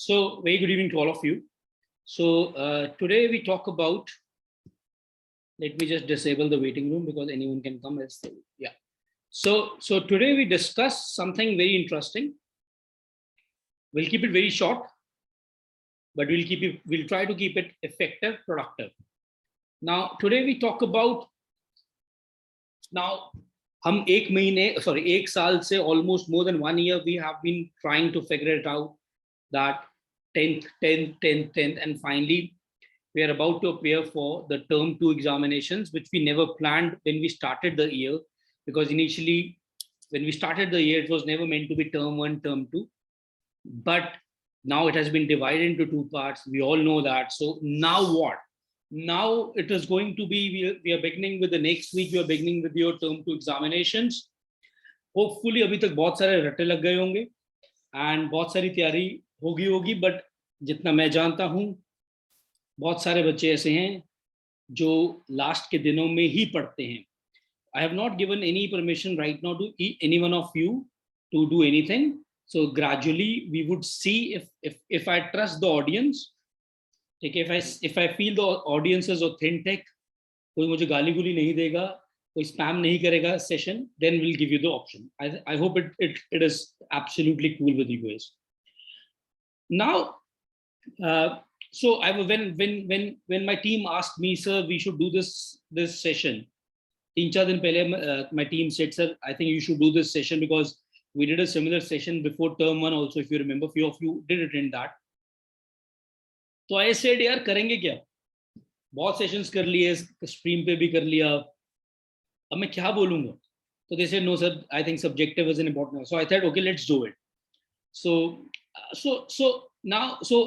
So, very good evening to all of you. So, today we talk about, let me just disable the waiting room because anyone can come. Yeah. So today we discuss something very interesting. We'll keep it very short, but we'll try to keep it effective, productive. Now, today we talk about, now, हम एक साल से almost more than 1 year, we have been trying to figure it out that 10th, and finally we are about to appear for the term 2 examinations, which we never planned when we started the year, because initially when we started the year, it was never meant to be term 1, term 2, but now it has been divided into 2 parts. We all know that. So now what? Now it is going to be, we are beginning with the next week, we are beginning with your term 2 examinations. Hopefully अभी तक बहुत सारे रट्टे लग गए होंगे and बहुत सारी तैयारी होगी, but जितना मैं जानता हूँ बहुत सारे बच्चे ऐसे हैं जो लास्ट के दिनों में ही पढ़ते हैं. I have not given any permission right now to any one of you to do anything. So gradually we would see if I trust the audience. Okay, if I feel the audience is authentic, कोई मुझे गाली गुली नहीं देगा, कोई spam नहीं करेगा session, then we'll give you the option. I hope it is absolutely cool with you guys. Now, so when my team asked me, sir, we should do this session. 3-4 दिन पहले my team said, sir, I think you should do this session because we did a similar session before term 1 also, if you remember, few of you did attend that. तो I said, यार करेंगे क्या, बहुत sessions कर लिए, stream पे भी कर लिया, अब मैं क्या बोलूंगा. So they said, no sir, I think subjective is an important. So I thought, okay, let's do it. So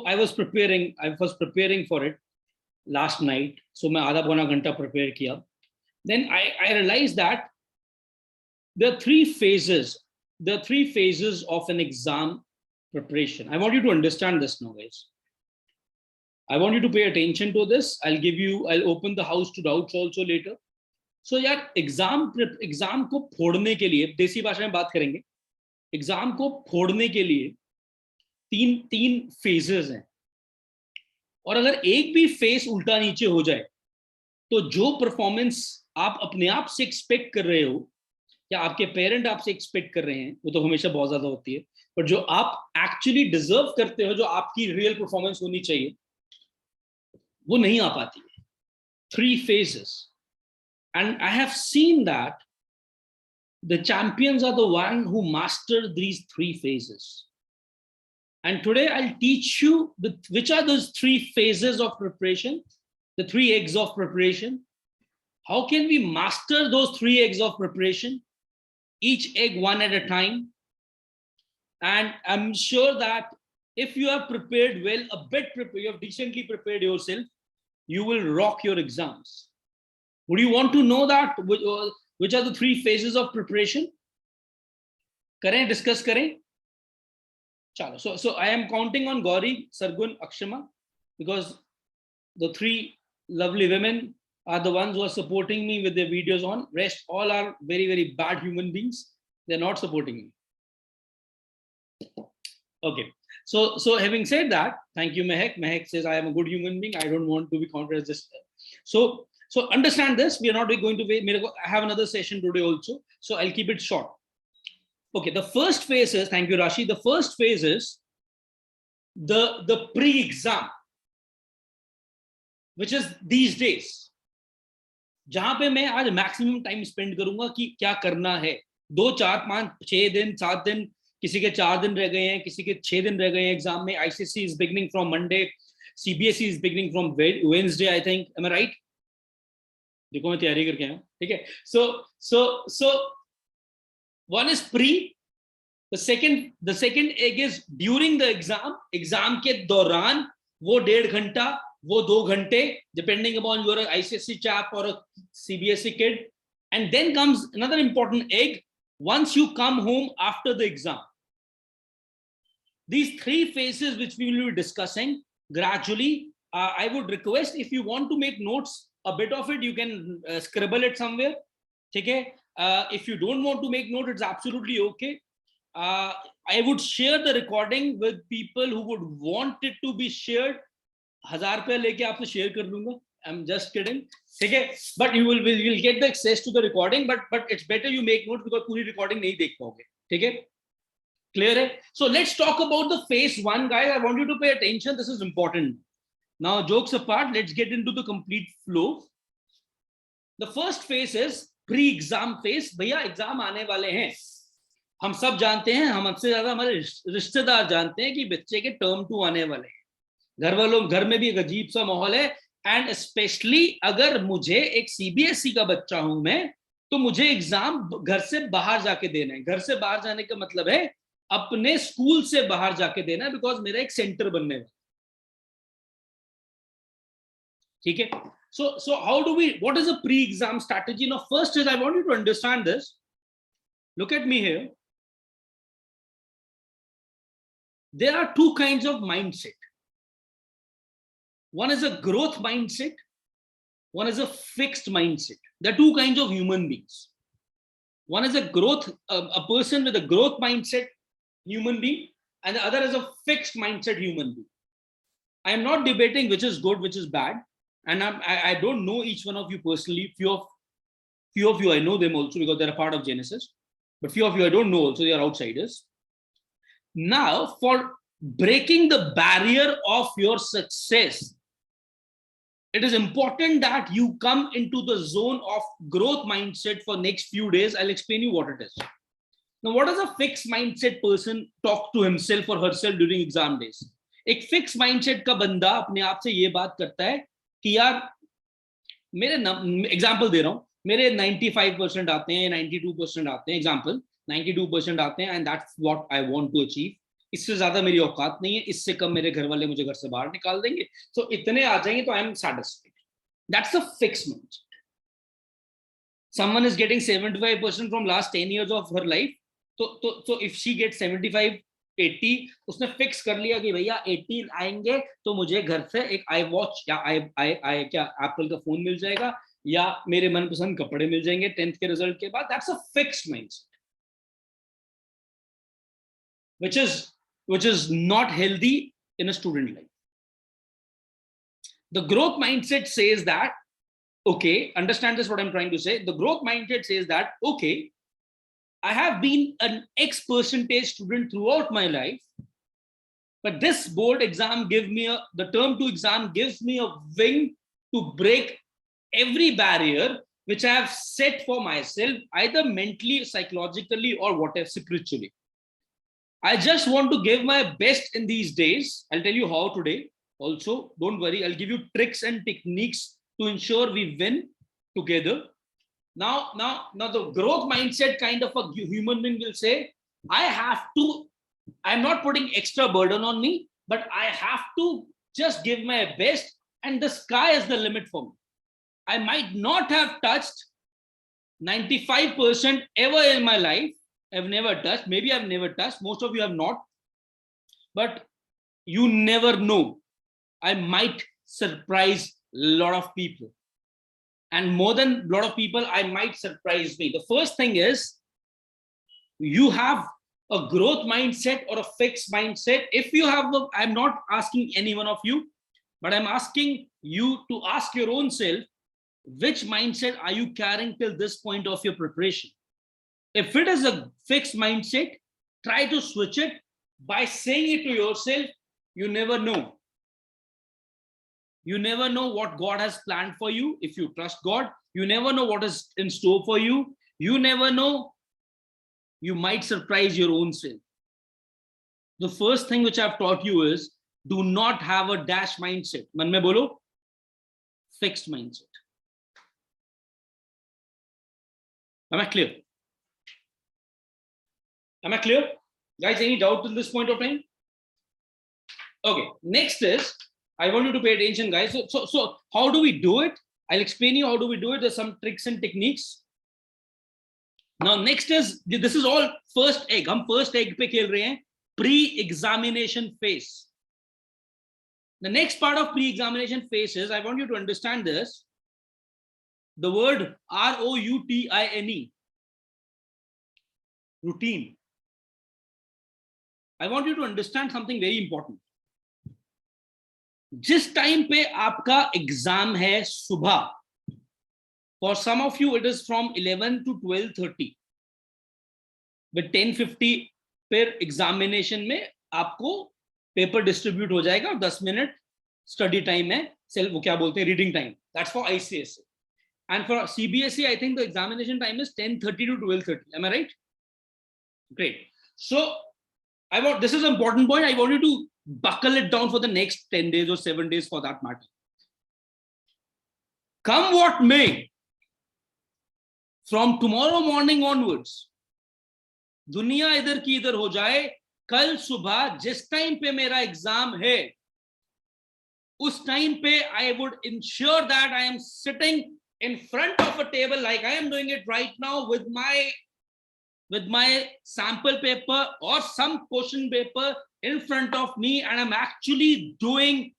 I was preparing for it last night. So मैं आधा पौना घंटा prepare किया. Then I realized that there are 3 phases. There are 3 phases of an exam preparation. I want you to understand this now, guys. I want you to pay attention to this. I'll open the house to doubts also later. So यार exam को फोड़ने के लिए, देसी भाषा में बात करेंगे, एग्जाम को फोड़ने के लिए 3 फेजेस हैं, और अगर एक भी फेस उल्टा नीचे हो जाए तो जो परफॉर्मेंस आप अपने आप से एक्सपेक्ट कर रहे हो या आपके पेरेंट आपसे एक्सपेक्ट कर रहे हैं, वो तो हमेशा बहुत ज्यादा होती है, पर जो आप एक्चुअली डिजर्व करते हो, जो आपकी रियल परफॉर्मेंस होनी चाहिए, वो नहीं आ पाती है. 3 phases, and I have seen that the champions are the one who master these 3 phases. And today I'll teach you which are those 3 phases of preparation, the 3 eggs of preparation. How can we master those 3 eggs of preparation, each egg one at a time? And I'm sure that if you have prepared well, you have decently prepared yourself, you will rock your exams. Would you want to know that which are the 3 phases of preparation? Karen, discuss karen. Chalo. So I am counting on Gauri, Sargun, Akshama, because the 3 lovely women are the ones who are supporting me with their videos on. Rest all are very, very bad human beings. They're not supporting me. Okay. So having said that, thank you, Mehek. Mehek says I am a good human being. I don't want to be counted as this. So understand this. We are not going to wait. I have another session today also. So I'll keep it short. Okay. The first phase is, thank you, Rashi. The first phase is the pre-exam, which is these days. जहां पे मैं आज maximum time spend करूंगा कि क्या करना है. 2, 4, 5, 6 दिन, 7 दिन, किसी के 4 दिन रह गए हैं, किसी के 6 दिन रह गए हैं एग्जाम में. ICSE is beginning from Monday, CBSE is beginning from Wednesday, I think. Am I right? देखो मैं तैयारी करके आया. ठीक है. So one is pre. The second egg is during the exam. Exam के दौरान वो 1.5 घंटा, वो 2 घंटे, depending upon you're an ICSE chap or a CBSE kid. And then comes another important egg once you come home after the exam. These 3 phases which we will be discussing gradually. I would request, if you want to make notes, a bit of it, you can scribble it somewhere. Okay? If you don't want to make notes, it's absolutely okay. I would share the recording with people who would want it to be shared. 1000 रुपया लेके आपसे share कर लूंगा. I'm just kidding. ठीक है, but you will get the access to the recording, but it's better you make notes because पूरी recording नहीं देख पाओगे. ठीक है, clear है? So let's talk about the phase one, guys. I want you to pay attention. This is important. Now, jokes apart, let's get into the complete flow. The first phase is pre-exam phase. भैया exam आने वाले हैं, हम सब जानते हैं, हमसे ज्यादा हमारे रिश्तेदार जानते हैं कि बच्चे के टर्म 2 आने वाले हैं. घर में भी एक अजीब सा माहौल है. एंड स्पेशली अगर मुझे एक सीबीएसई का बच्चा हूं मैं, तो मुझे एग्जाम घर से बाहर जाके देना है. घर से बाहर जाने का मतलब है अपने स्कूल से बाहर जाके देना है, बिकॉज मेरा एक सेंटर बनने वाला. ठीक है. So how do we, what is a pre-exam strategy? Now first is, I want you to understand this. Look at me here. There are two kinds of mindset. One is a growth mindset, one is a fixed mindset. There are two kinds of human beings. One is a growth, a person with a growth mindset human being, and the other is a fixed mindset human being. I am not debating which is good, which is bad, and I don't know each one of you personally. Few of you I know them also because they're a part of Genesis, but few of you I don't know also, they are outsiders. Now, for breaking the barrier of your success, it is important that you come into the zone of growth mindset for next few days. I'll explain you what it is. Now, what does a fixed mindset person talk to himself or herself during exam days? एक fixed mindset का बंदा अपने आप से ये बात करता है कि यार मेरे एग्जाम्पल दे रहा हूँ, मेरे 95% आते हैं, 92% आते हैं, एग्जाम्पल 92% आते हैं, and that's what I want to achieve. इससे ज्यादा मेरी औकात नहीं है, इससे कम मेरे घर वाले मुझे घर से बाहर निकाल देंगे, तो इतने आ जाएंगे तो I am satisfied. That's a fixed mindset. Someone is getting 75% from last 10 years of her life, so if she gets 75 80, उसने फिक्स कर लिया कि भैया 80 आएंगे तो मुझे घर से एक आई वॉच या आई क्या एप्पल का फोन मिल जाएगा, या मेरे मनपसंद कपड़े मिल जाएंगे 10th के रिजल्ट के बाद. That's a fixed mindset, which is not healthy in a student life. The growth mindset says that, okay, understand this, what I'm trying to say. The growth mindset says that, okay, I have been an X percentage student throughout my life, but this board exam the term 2 exam gives me a wing to break every barrier which I have set for myself, either mentally, psychologically, or whatever, spiritually. I just want to give my best in these days. I'll tell you how today. Also, don't worry, I'll give you tricks and techniques to ensure we win together. Now the growth mindset kind of a human being will say, I'm not putting extra burden on me, but I have to just give my best, and the sky is the limit for me. I might not have touched 95% ever in my life. I've never touched, maybe I've never touched, most of you have not, but you never know. I might surprise a lot of people, and more than a lot of people, I might surprise me. The first thing is, you have a growth mindset or a fixed mindset. If you have, I'm not asking any one of you, but I'm asking you to ask your own self, which mindset are you carrying till this point of your preparation? If it is a fixed mindset, try to switch it by saying it to yourself. You never know. You never know what God has planned for you if you trust God. You never know what is in store for you. You never know. You might surprise your own self. The first thing which I've taught you is, do not have a dash mindset. Man mein bolo, fixed mindset. Am I clear? Am I clear? Guys, any doubt till this point of time? Okay, next is, I want you to pay attention, guys. So how do we do it? I'll explain you how do we do it. There's some tricks and techniques. Now, next is, this is all first egg. हम first egg पे खेल रहे हैं, pre-examination phase. The next part of pre-examination phase is, I want you to understand this. The word ROUTINE, routine. I want you to understand something very important. जिस time पे आपका exam है सुबह, for some of you it is from 11 to 12:30, with 10:50 per examination में आपको paper distribute हो जाएगा और 10 मिनट स्टडी टाइम है, सेल्फ वो क्या बोलते हैं reading time. That's for ICSE. And for CBSE, I think the examination time is 10:30 to 12:30. Am I right? Great. So this is an important point. I want you to buckle it down for the next 10 days or 7 days for that matter. Come what may, from tomorrow morning onwards, दुनिया इधर की इधर हो जाए, कल सुबह जिस time पे मेरा एग्जाम है, उस टाइम पे I would ensure that I am sitting in front of a table like I am doing it right now with my sample paper or some question paper in front of me, and I'm actually doing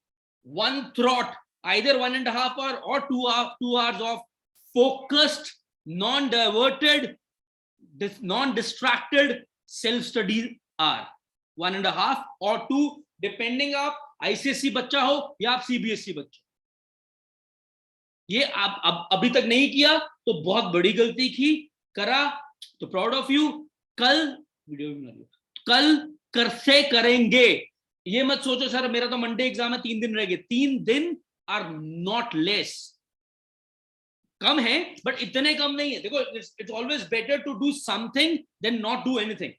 one thought, either 1.5 hours or 2 hours of focused, non-diverted, non-distracted self-study hour. 1.5 or 2, depending आप ICSE बच्चा हो या आप CBSE बच्चा. ये आप अभी तक नहीं किया तो बहुत बड़ी गलती की, करा तो प्राउड ऑफ यू. कल वीडियो भी बना लिया, कल कर से करेंगे. ये मत सोचो सर मेरा तो मंडे एग्जाम है 3 दिन रह गए. 3 दिन आर नॉट लेस, कम है बट इतने कम नहीं है. देखो it's always better to do something than not do anything.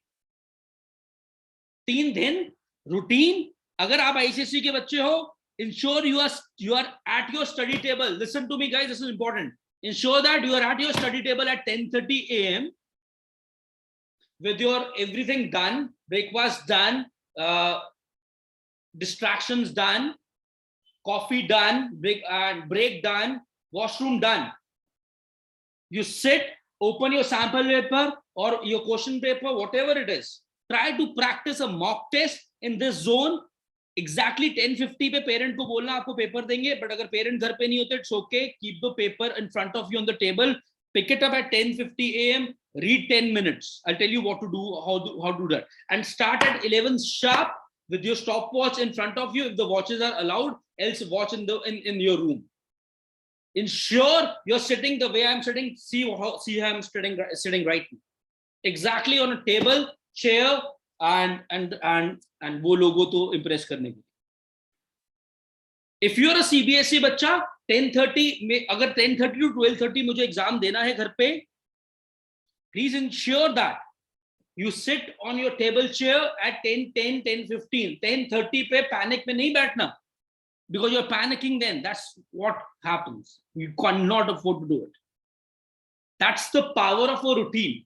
3 दिन रूटीन. अगर आप ICSE के बच्चे हो, ensure you are at your study table. Listen to me guys, this is important. Ensure that you are at your study table at 10:30 a.m. with your everything done, breakfast done, distractions done, coffee done, break done, washroom done. You sit, open your sample paper or your question paper, whatever it is. Try to practice a mock test in this zone. Exactly 10:50 पे parent को बोलना आपको paper देंगे, but अगर parent घर पे नहीं होते, it's okay, keep the paper in front of you on the table, pick it up at 10:50 a.m, read 10 minutes. I'll tell you what to do, how to do that, and start at 11 sharp with your stopwatch in front of you if the watches are allowed, else watch in your room. Ensure you're sitting the way I'm sitting. See how I'm sitting right now, exactly on a table, chair, and वो लोगों तो impress करने के. If you're a CBSE बच्चा, 10:30 में अगर 10:30 to 12:30 मुझे exam देना है घर पे, please ensure that you sit on your table chair at 10:10, 10:15. 10:30 पे पैनिक में नहीं बैठना, because you're panicking then. That's what happens. You cannot afford to do it. That's the power of a routine.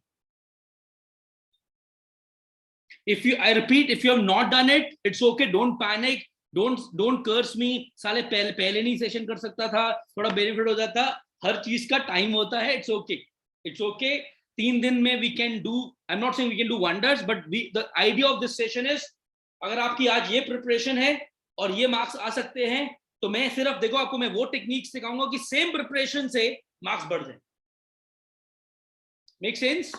I repeat, if you have not done it, it's okay. Don't panic. Don't curse me. साले पहले नहीं session कर सकता था, थोड़ा benefit हो जाता. हर चीज का टाइम होता है. It's okay. It's okay. 3 दिन में we can do. I'm not saying we can do wonders, but the idea of this session is, अगर आपकी आज ये प्रिपरेशन है और ये मार्क्स आ सकते हैं, तो मैं सिर्फ देखो आपको मैं वो टेक्निक सिखाऊंगा कि सेम प्रिपरेशन से मार्क्स बढ़ जाए. Make sense?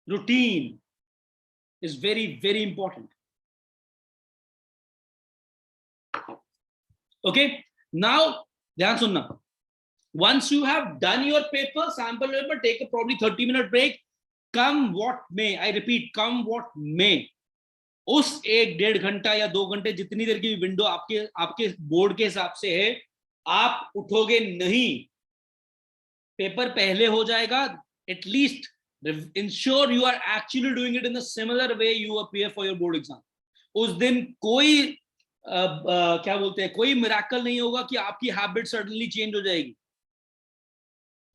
Routine is very, very important. Okay, now ध्यान सुनना. Once you have done your paper, sample paper, take a probably 30-minute break. Come what may, I repeat, come what may. उस 1-1.5 घंटा या 2 घंटे जितनी देर की विंडो आपके board के हिसाब से है, आप उठोगे नहीं. पेपर पहले हो जाएगा. At least ensure you are actually doing it in a similar way you appear for your board exam. उस दिन कोई क्या बोलते हैं, कोई मिरेकल नहीं होगा कि आपकी हैबिट सडनली चेंज हो जाएगी,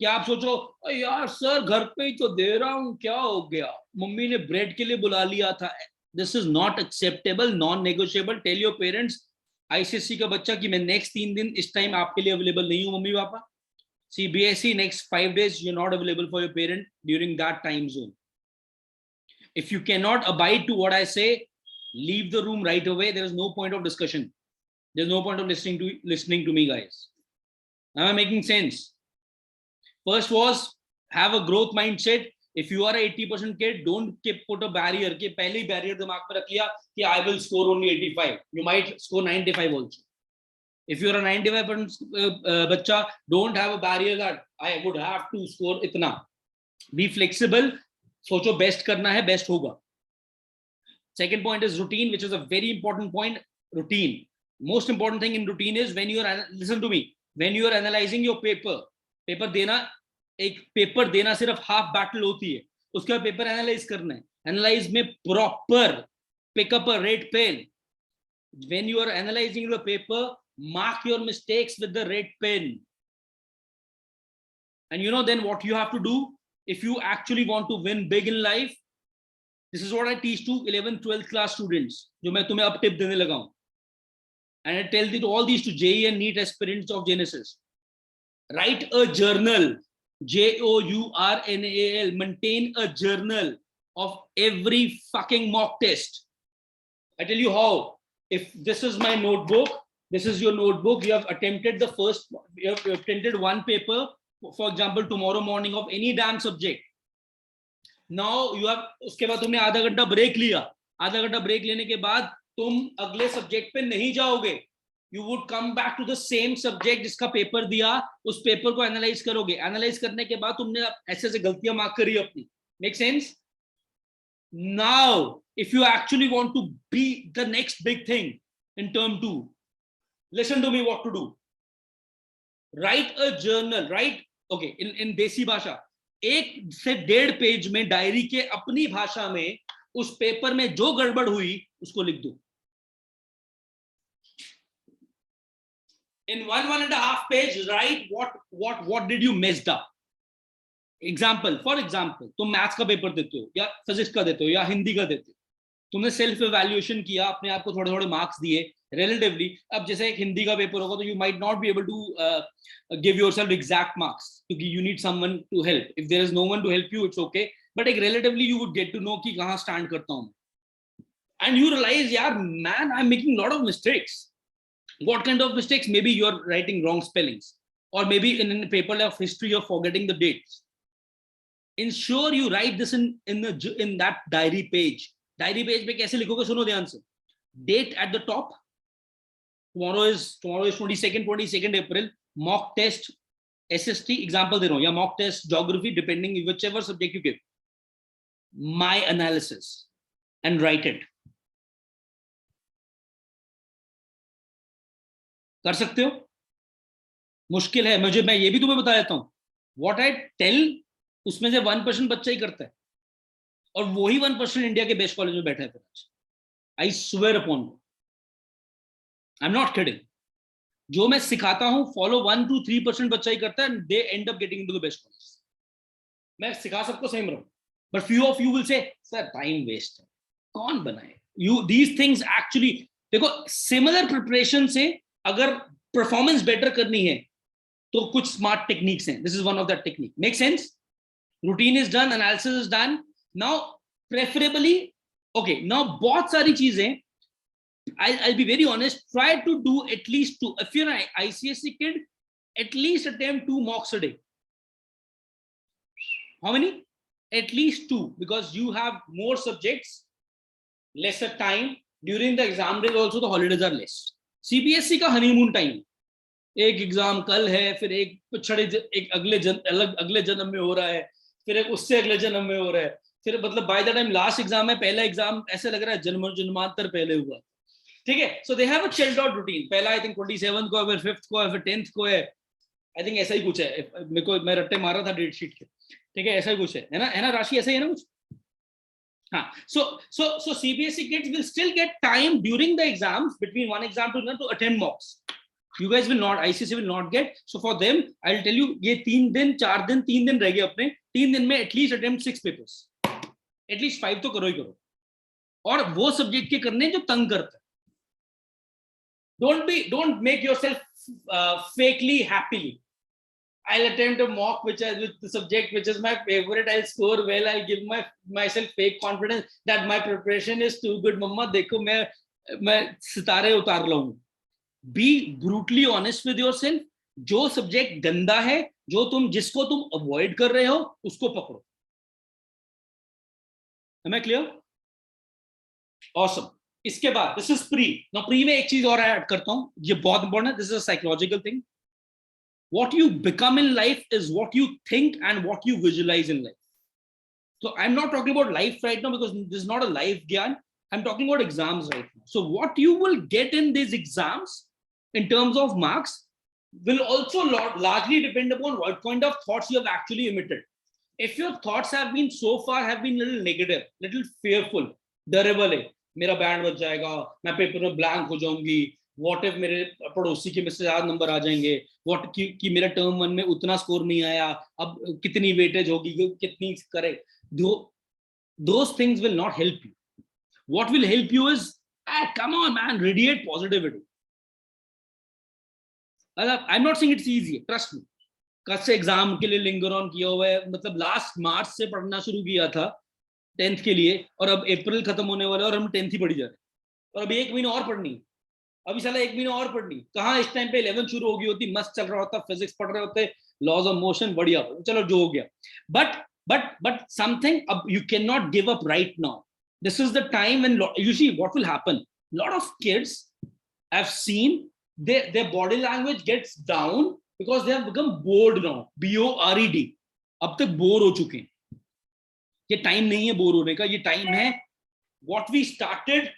कि आप सोचो यार सर घर पे ही तो दे रहा हूं, क्या हो गया, मम्मी ने ब्रेड के लिए बुला लिया था. This is not acceptable, non-negotiable. Tell your parents, ICSE का बच्चा, कि मैं नेक्स्ट 3 दिन इस टाइम आपके लिए अवेलेबल नहीं हूं mummy papa. CBSE next 5 days you're not available for your parent during that time zone. If you cannot abide to what I say, leave the room right away. There is no point of discussion. There's no point of listening to me, guys. Am I making sense? First was have a growth mindset. If you are a 80% kid, don't put a barrier कि पहले ही barrier दिमाग में रख लिया कि I will score only 85. You might score 95 also. If you are a 95% बच्चा, don't have a barrier that I would have to score इतना. Be flexible. सोचो best करना है, best होगा. Second point is routine, which is a very important point. Routine. Most important thing in routine is when you are, listen to me, when you are analyzing your paper देना, एक paper देना सिर्फ half battle होती है, उसका paper analyse करना है. Analyse में proper pick up a red pen. When you are analysing the paper, mark your mistakes with the red pen. And you know then what you have to do if you actually want to win big in life. This is what I teach to 11th 12th class students, जो मैं तुम्हें अब tip देने लगा हूं. And I tell all these to JEE and NEET aspirants of Genesis. Write a journal, JOURNAL. Maintain a journal of every fucking mock test. I tell you how. If this is my notebook, this is your notebook. You have attempted you have attempted one paper, for example, tomorrow morning of any damn subject. Now you have, उसके बाद तुमने आधा घंटा break लिया. आधा घंटा break लेने के बाद तुम अगले सब्जेक्ट पे नहीं जाओगे. You would come back to the same subject जिसका पेपर दिया, उस पेपर को एनालाइज करोगे. एनालाइज करने के बाद तुमने ऐसे ऐसे गलतियां मार्क करी अपनी. Make sense? Now, if you actually want to be the next big thing in term 2, listen to me what to do. Write a journal. Write, okay, in देसी भाषा, 1 से 1.5 पेज में डायरी के अपनी भाषा में उस पेपर में जो गड़बड़ हुई उसको लिख दो. In 1.5 page, write what did you messed up. Example, for example, तुम मैथ्स का पेपर देते हो या फिजिक्स का देते हो या हिंदी का देते हो, तुमने सेल्फ इवैल्यूएशन किया, अपने आप को थोड़े थोड़े मार्क्स दिए रिलेटिवली. अब जैसे एक हिंदी का पेपर होगा तो you might not be able to give yourself exact marks क्योंकि you need someone to help. If there is no one to help you, it's okay, but एक relatively you would get to know कि कहाँ stand करता हूँ. And you realize, यार, man, I'm making a lot of mistakes. What kind of mistakes? Maybe you're writing wrong spellings, or maybe in a paper of history you're forgetting the dates. Ensure you write this in that diary page. Diary page पे कैसे लिखोगे? सुनो ध्यान से. Date at the top. Tomorrow is 22nd April. Mock test SST example दे रहा हूँ, या mock test geography, depending whichever subject you give. My analysis, and write it. कर सकते हो? मुश्किल है, मैं ये भी तुम्हें बता देता हूं. What I tell, उसमें से 1% बच्चा ही करता है, और वही 1% इंडिया के बेस्ट कॉलेज में बैठा है. I swear upon you, I'm not kidding. जो मैं सिखाता हूं, follow 1 to 3% बच्चा ही करता है, and they end up getting into the best college. मैं सिखा सबको सेम रहा हूं, but few of you will say, sir, time waste है, कौन बनाए? These things actually, देखो, similar preparation से अगर परफॉर्मेंस बेटर करनी है तो कुछ स्मार्ट टेक्निक्स हैं. This is one of that technique. Make sense? Routine is done, analysis is done. Now preferably, okay, now बहुत सारी चीजें, I'll be very honest, try to do at least 2. If you're an ICSE kid, at least attempt 2 mocks a day. How many? At least 2, because you have more subjects, lesser time. During the exam days also the holidays are less. CBSE का honeymoon time, एक exam कल है, फिर एक पिछड़े एक अगले जन्म में हो रहा है, फिर एक उससे अगले जन्म में हो रहा है, फिर मतलब by the time last exam है, पहला एग्जाम ऐसे लग रहा है जन्मांतर पहले हुआ. ठीक है? So they have a chilled out routine. पहला आई थिंक 27 को है, फिर 5th को है, फिर 10th को है. आई थिंक ऐसा ही कुछ है. मैं रट्टे मार रहा था डेट शीट के. ठीक है, ऐसा ही कुछ है ना राशि? ऐसा ही है ना कुछ? So CBSE kids will still get time during the exams, between one exam to another, to attend mocks. You guys will not, ICSE will not get. So for them, I'll tell you, ये 3 दिन 4 दिन 3 दिन रह गए अपने. 3 दिन में at least attempt 6 papers. At least 5 तो करो ही करो. और वो सब्जेक्ट के करने जो तंग करते हैं. Don't make yourself fakely happily. I'll attempt a mock with the subject which is my favorite. I'll score well. I'll give myself fake confidence that my preparation is too good. Mama, देखो मैं सितारे उतार लाऊं. Be brutally honest with yourself. जो subject गंदा है, जिसको तुम अवॉइड कर रहे हो, उसको पकड़ो. Am I clear? Awesome. इसके बाद this is pre. Now pre में एक चीज और ऐड करता हूं, ये बहुत इंपॉर्टेंट है. This is a psychological thing. What you become in life is what you think and what you visualize in life. So I'm not talking about life right now because this is not a life gyan. I'm talking about exams right now. So what you will get in these exams in terms of marks will also largely depend upon what kind of thoughts you have actually emitted. If your thoughts have been so far have been little negative, little fearful, डरे वाले, मेरा band बच जाएगा, मैं paper में blank हो जाऊंगी, what if मेरे पड़ोसी के में से ज्यादा नंबर आ जाएंगे, व्हाट कि मेरा टर्म 1 में उतना स्कोर नहीं आया, अब कितनी वेटेज होगी, कितनी करे, those things will not help you. What will help you is, come on man, radiate positivity. I'm not saying it's easy, trust me. कल से एग्जाम के लिए लिंगर ऑन किया हुआ है, मतलब लास्ट मार्च से पढ़ना शुरू किया था 10th के लिए, और अब अप्रैल खत्म होने वाला है और हम 10th ही पढ़ी जा रहे हैं, और अभी 1 महीना और पढ़नी, अभी साला 1 महीना और पढ़नी. कहाँ इस टाइम पे 11 शुरू हो गई होती, मस्त चल रहा होता, फिजिक्स पढ़ रहे होते, लॉज ऑफ मोशन बढ़िया, चलो जो हो गया. बट समथिंग, अब you can not give up right now. This is the time when you see what will happen. Lot of kids I have seen their body language gets down because they have become bored now. BORED. अब तक bore हो चुके हैं. ये time नहीं है bore होने का, ये टाइम है what we started,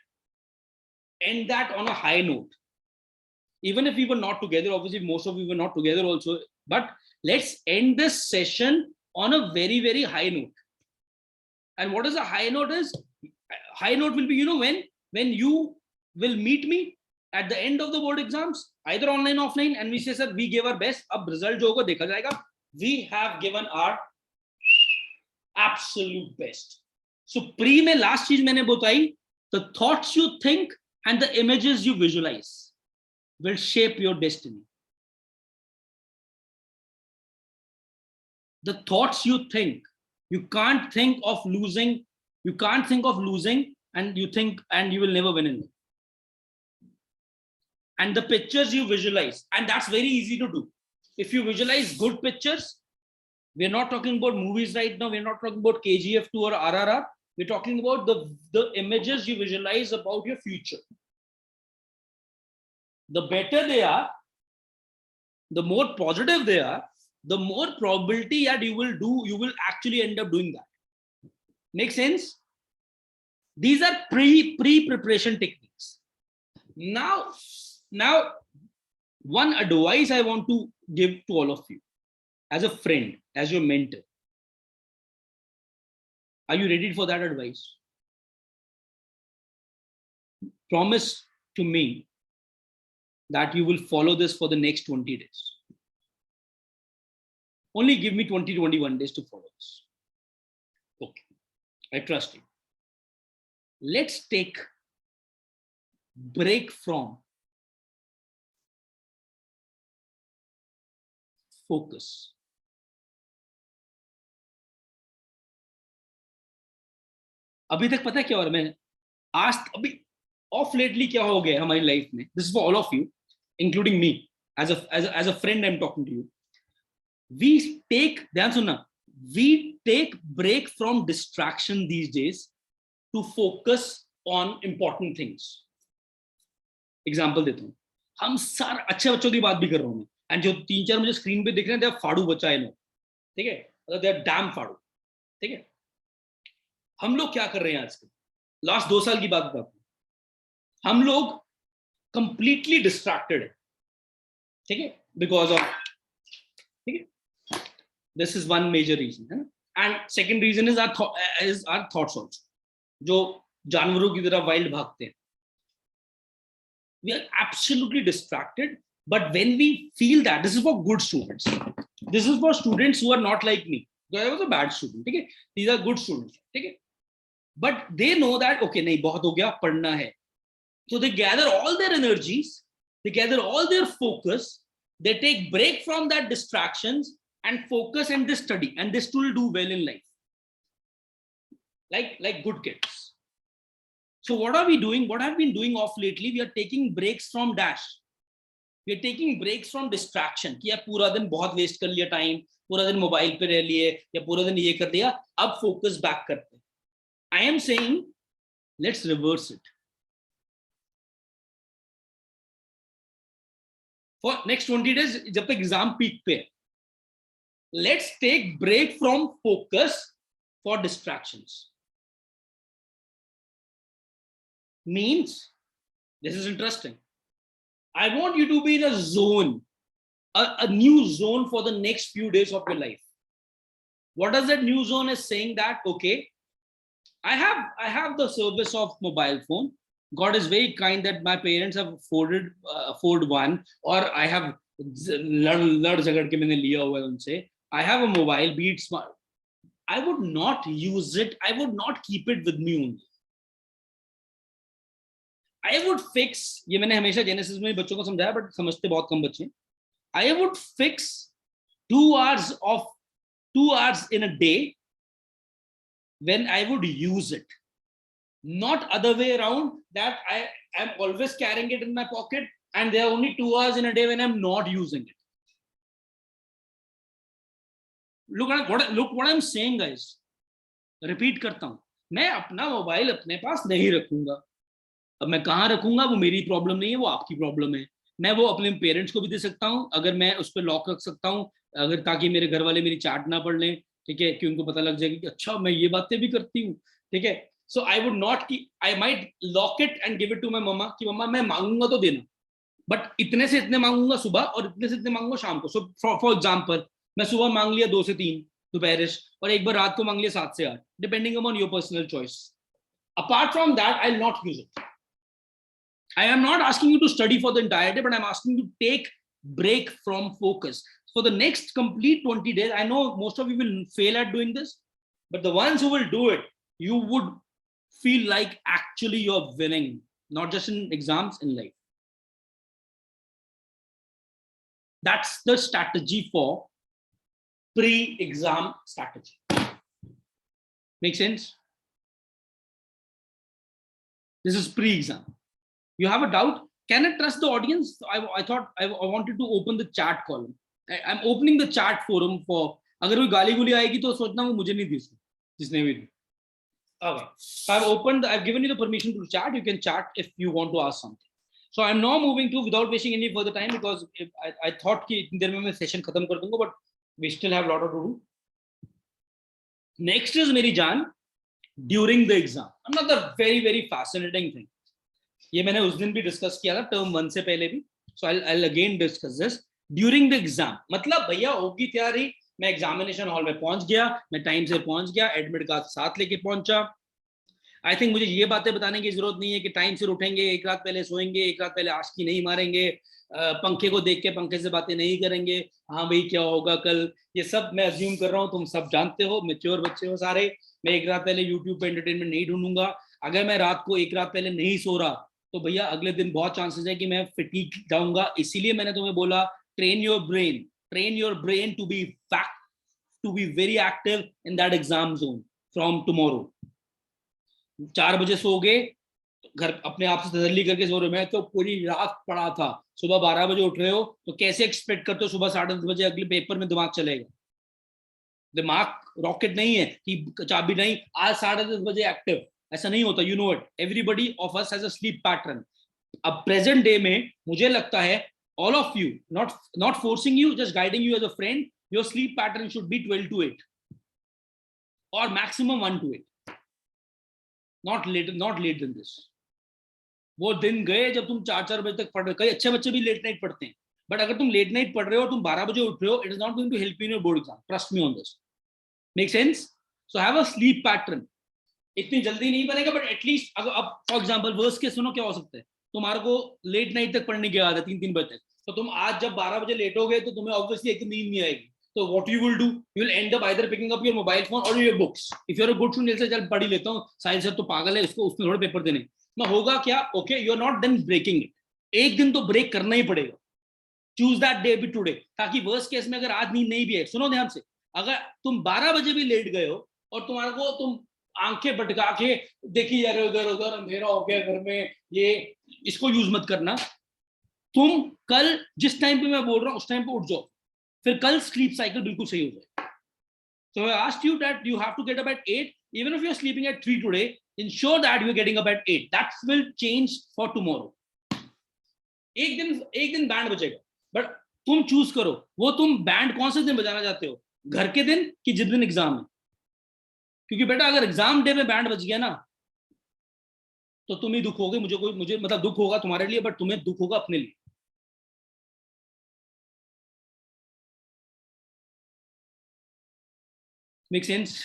end that on a high note. Even if we were not together, obviously most of you were not together also, but let's end this session on a very, very high note. And what is a high note is? High note will be, you know, when you will meet me at the end of the board exams, either online or offline, and we say, sir, we gave our best, ab result jo hoga dekha jayega, we have given our absolute best. So pre mein last cheez maine batai, the thoughts you think and the images you visualize will shape your destiny. The thoughts you think, you can't think of losing, and you think, and you will never win in life. And the pictures you visualize, and that's very easy to do. If you visualize good pictures, we're not talking about movies right now, we're not talking about KGF 2 or RRR, we're talking about the images you visualize about your future. The better they are, the more positive they are, the more probability that you will actually end up doing that. Make sense? These are pre-preparation techniques. Now, one advice I want to give to all of you, as a friend, as your mentor. Are you ready for that advice? Promise to me that you will follow this for the next 20 days. Only give me 20, 21 days to follow this. Okay, I trust you. Let's take break from focus. अभी तक पता है क्या हो रहा है, मैं आज अभी ऑफ लेटली क्या हो गया हमारी लाइफ में. This is for all of you, including me, as a friend I am talking to you. We take, ध्यान सुनना, we take break from distraction these days to focus on important things. Example देता हूँ, हम सारे अच्छे बच्चों की बात भी कर रहा हूँ मैं, एंड जो 3-4 मुझे स्क्रीन पे दिख रहे हैं, दे आर फाड़ू बच्चा है लोग, ठीक है, दे आर डैम फाड़ू, ठीक है. हम लोग क्या कर रहे हैं आजकल, लास्ट 2 साल की बात बताता हूँ, हम लोग कंप्लीटली डिस्ट्रैक्टेड है, ठीक है, बिकॉज ऑफ, ठीक है, this is one major reason, है ना. And second reason is our thoughts also, जो जानवरों की तरह वाइल्ड भागते हैं. We are absolutely distracted, but when we feel that, this is for good students, this is for students who are not like me, because I was a bad student, okay, these are good students, okay, but they know that okay, nahi bahut ho gaya, padhna hai, so they gather all their energies, they gather all their focus, they take break from that distractions and focus and they study, and they still do well in life, like good kids. So what are we doing? What I've been doing off lately, we are taking breaks from dash. We are taking breaks from distraction. कि यार पूरा दिन बहुत waste कर लिया time, पूरा दिन mobile पे रह लिए, या पूरा दिन ये कर लिया, अब फोकस बैक करते हैं. I am saying let's reverse it. For next 20 days, जब तक exam peak पे, let's take break from focus for distractions. Means, this is interesting. I want you to be in a zone, a new zone for the next few days of your life. What does that new zone is saying? That okay, I have the service of mobile phone. God is very kind that my parents have afford one, or I have लड़ झगड़ के मैंने लिया हुआ है उनसे. I have a mobile, be it smart. I would not use it. I would not keep it with me only. I would fix, ये मैंने हमेशा जेनेसिस में बच्चों को समझाया, बट समझते बहुत कम बच्चे. I would fix 2 hours in a day when I would use it. Not other way around, that I am always carrying it in my pocket and there are only 2 hours in a day when I'm not using it. Look what I'm saying, guys. Repeat करता हूँ, मैं अपना mobile अपने पास नहीं रखूंगा. अब मैं कहाँ रखूंगा वो मेरी प्रॉब्लम नहीं है, वो आपकी प्रॉब्लम है. मैं वो अपने पेरेंट्स को भी दे सकता हूँ अगर मैं उस पर लॉक रख सकता हूँ, अगर ताकि मेरे घर वाले मेरी चैट ना पढ़ लें, ठीक है, कि उनको पता लग जाएगी कि अच्छा मैं ये बातें भी करती हूँ, ठीक है. सो आई would not key, I might lock it and give it to my मम्मा कि मम्मा मैं मांगूंगा तो देना, बट इतने से इतने मांगूंगा सुबह और इतने से इतने मांगूंगा शाम को. सो फॉर एग्जाम्पल, मैं सुबह मांग लिया 2 से 3 दोपहरिश, और एक बार रात को मांग लिया 7 से 8, depending upon your personal choice. Apart from that I will not use it. I am not asking you to study for the entire day, but I'm asking you to take break from focus. For the next complete 20 days, I know most of you will fail at doing this, but the ones who will do it, you would feel like actually you're winning, not just in exams, in life. That's the strategy for pre-exam strategy. Make sense? This is pre-exam. You have a doubt? Can I trust the audience? I thought I wanted to open the chat column. I'm opening the chat forum for, अगर कोई गाली गुली आएगी तो सोचना वो मुझे नहीं दी जिसने भी दी. Okay, so I've given you the permission to chat. You can chat if you want to ask something. So I'm now moving to, without wasting any further time, because I thought कि इतनी देर में मैं session खत्म कर दूंगा, but we still have a lot to do. Next is मेरी जान, during the exam. Another very fascinating thing. ये मैंने उस दिन भी डिस्कस किया था टर्म 1 से पहले भी. सो I'll again discuss this. During the exam, मतलब भैया होगी तैयारी, मैं एग्जामिनेशन हॉल में पहुंच गया, मैं टाइम से पहुंच गया, एडमिट कार्ड साथ लेके पहुंचा. आई थिंक मुझे ये बातें बताने की जरूरत नहीं है कि टाइम से उठेंगे, एक रात पहले सोएंगे, एक रात पहले आशिकी नहीं मारेंगे, पंखे को देख के पंखे से बातें नहीं करेंगे, हाँ भाई क्या होगा कल, ये सब मैं अज्यूम कर रहा हूँ, तुम सब जानते हो, मैच्योर बच्चे हो सारे. मैं एक रात पहले यूट्यूब पे एंटरटेनमेंट नहीं ढूंढूंगा. अगर मैं रात को एक रात पहले नहीं सो रहा तो भैया अगले दिन बहुत चांसेस है कि मैं फटीग जाऊंगा. इसीलिए मैंने तुम्हें बोला, train your brain to be very active in that exam zone from tomorrow. 4 बजे सो गए, घर अपने आप से तसल्ली करके सो रहे हो, मैं तो पूरी रात पढ़ा था, सुबह 12 बजे उठ रहे हो, तो कैसे एक्सपेक्ट करते हो सुबह 10:30 बजे अगले पेपर में दिमाग चलेगा? दिमाग रॉकेट नहीं है कि चाबी नहीं, आज 10:30 बजे एक्टिव, ऐसा नहीं होता. You know it, everybody of us has a slip pattern. अब प्रेजेंट डे में मुझे लगता है all of you, not forcing you, just guiding you as a friend, your sleep pattern should be 12 to 8 or maximum 1 to 8, not later than this. वो दिन गए जब तुम 4 बजे तक पढ़ रहे. कई अच्छे बच्चे भी लेट नाइट पढ़ते हैं, बट अगर तुम लेट नाइट पढ़ रहे हो, तुम 12 बजे उठ रहे हो, it is not going to help you in your board exam. Trust me on this. Make sense? So have a sleep pattern. इतनी जल्दी नहीं बनेगा, बट एटलीस्ट अगर अब फॉर एग्जांपल वर्स्ट केस सुनो क्या हो सकता है, तुम्हारे को लेट नाइट तक पढ़ने की आदत है, 3 बजे तक, तो तुम आज जब 12 बजे लेट हो गए तो तुम्हें ऑब्वियसली एक नींद नहीं आएगी. तो what you will do, you will end up either picking up your mobile phone और your books. If you are a good student, say चल पढ़ ही लेता हूँ, साहिल सर तो पागल है, इसको उसने थोड़े पेपर देने ना. होगा क्या? Okay, you are not then breaking it. एक दिन तो ब्रेक करना ही पड़ेगा. Choose that day be today, ताकि वर्स्ट केस में अगर आज नींद नहीं भी है, सुनो ध्यान से, अगर तुम 12 बजे भी लेट गए हो और तुम्हारे को तुम आंखें भटका के देखी जा रहे हो, उधर उधर अंधेरा हो गया घर में, ये इसको यूज मत करना. तुम कल जिस टाइम पे मैं बोल रहा हूं उस टाइम पे उठ जाओ, फिर कल स्लीप साइकिल बिल्कुल सही हो जाए. So I asked you that you have to get up at 8. Even if you're sleeping at 3 today, ensure that you're getting up at 8. That will change for tomorrow. एक दिन बैंड बजेगा, but तुम choose करो वो तुम band कौन से दिन बजाना चाहते हो, घर के दिन कि जिस दिन एग्जाम है. क्योंकि बेटा अगर एग्जाम डे में बैंड बज गया ना तो तुम ही दुख होगे, मुझे मतलब दुख होगा तुम्हारे लिए, बट तुम्हें दुख होगा अपने लिए. Make sense?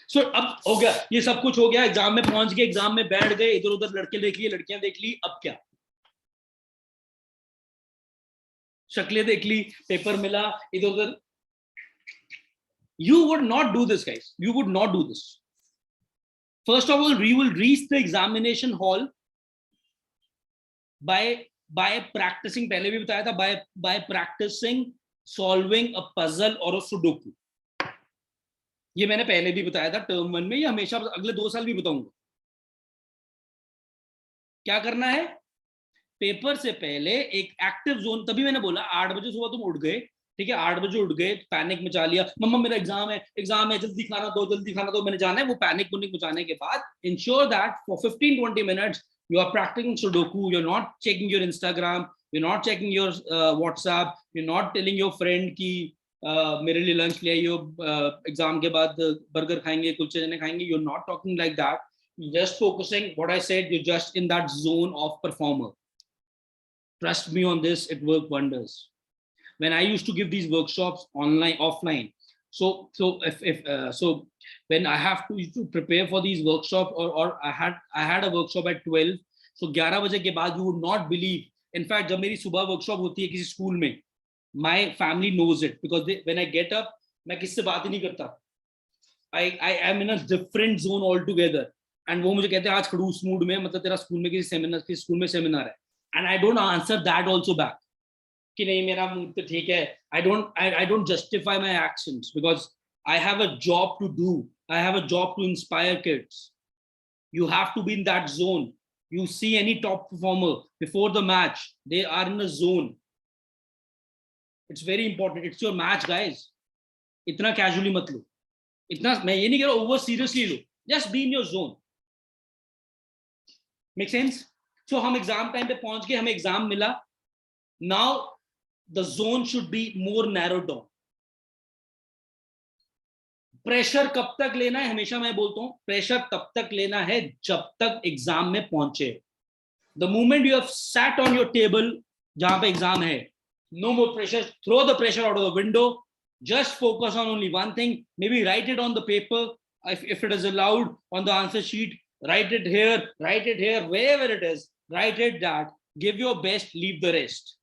सो अब हो गया, ये सब कुछ हो गया, एग्जाम में पहुंच गए, एग्जाम में बैठ गए, इधर उधर लड़के देख लिए, लड़कियां देख ली, अब क्या? शक्लें देख ली, पेपर मिला, इधर उधर. You would not do this, guys. You would not do this. First of all, you will reach the examination hall by practicing. पहले भी बताया था, by practicing solving a puzzle or a sudoku. ये मैंने पहले भी बताया था टर्म 1 में, ये हमेशा अगले 2 साल भी बताऊंगा. क्या करना है? पेपर से पहले एक एक्टिव जोन, तभी मैंने बोला 8 बजे सुबह तुम उठ गए, ठीक है, 8 बजे उठ गए, पैनिक मचा लिया, मम्मा मेरा एग्जाम है, जल्दी खाना दो, मैंने जाना है, वो पैनिक मचाने के बाद ensure that for 15-20 minutes you are practicing sudoku, you're not checking your Instagram, you're not checking your WhatsApp, you're not telling your friend कि मेरे लिए लंच ले आइयो, एग्जाम के बाद बर्गर खाएंगे, कुलचे चने खाएंगे. you're not talking like that, you're just focusing what I said, you're just in that zone of performer. Trust me on this, it worked wonders. When I used to give these workshops online, offline, so when I have to prepare for these workshops, or I had a workshop at 12, so 11 बजे के बाद, you would not believe. In fact, जब मेरी सुबह workshop होती है किसी school में, my family knows it, because when I get up, मैं किससे बात ही नहीं करता. I am in a different zone altogether. And वो मुझे कहते हैं आज खड़ूस मूड में, मतलब तेरा स्कूल में किसी स्कूल में सेमिनार है, and I don't answer that also back कि नहीं मेरा मूड तो ठीक है. I don't justify my actions, because I have a job to do, I have a job to inspire kids. You have to be in that zone. You see any top performer before the match, they are in a zone. It's very important. It's your match, guys. इतना casually मत लो, इतना मैं ये नहीं कह रहा over seriously low, just be in your zone. Make sense? So हम exam time पे पहुंच गए, हमें एग्जाम मिला. Now the zone should be more narrowed down. Pressure कब तक लेना है? हमेशा मैं बोलता हूं, प्रेशर तब तक लेना है जब तक एग्जाम में पहुंचे. The moment you have sat on your table जहां पे एग्जाम है, no more pressure. Throw the pressure out of the window. Just focus on only one thing. Maybe write it on the paper, if it is allowed, on the answer sheet. Write it here, wherever it is. Write it that. Give your best, leave the rest.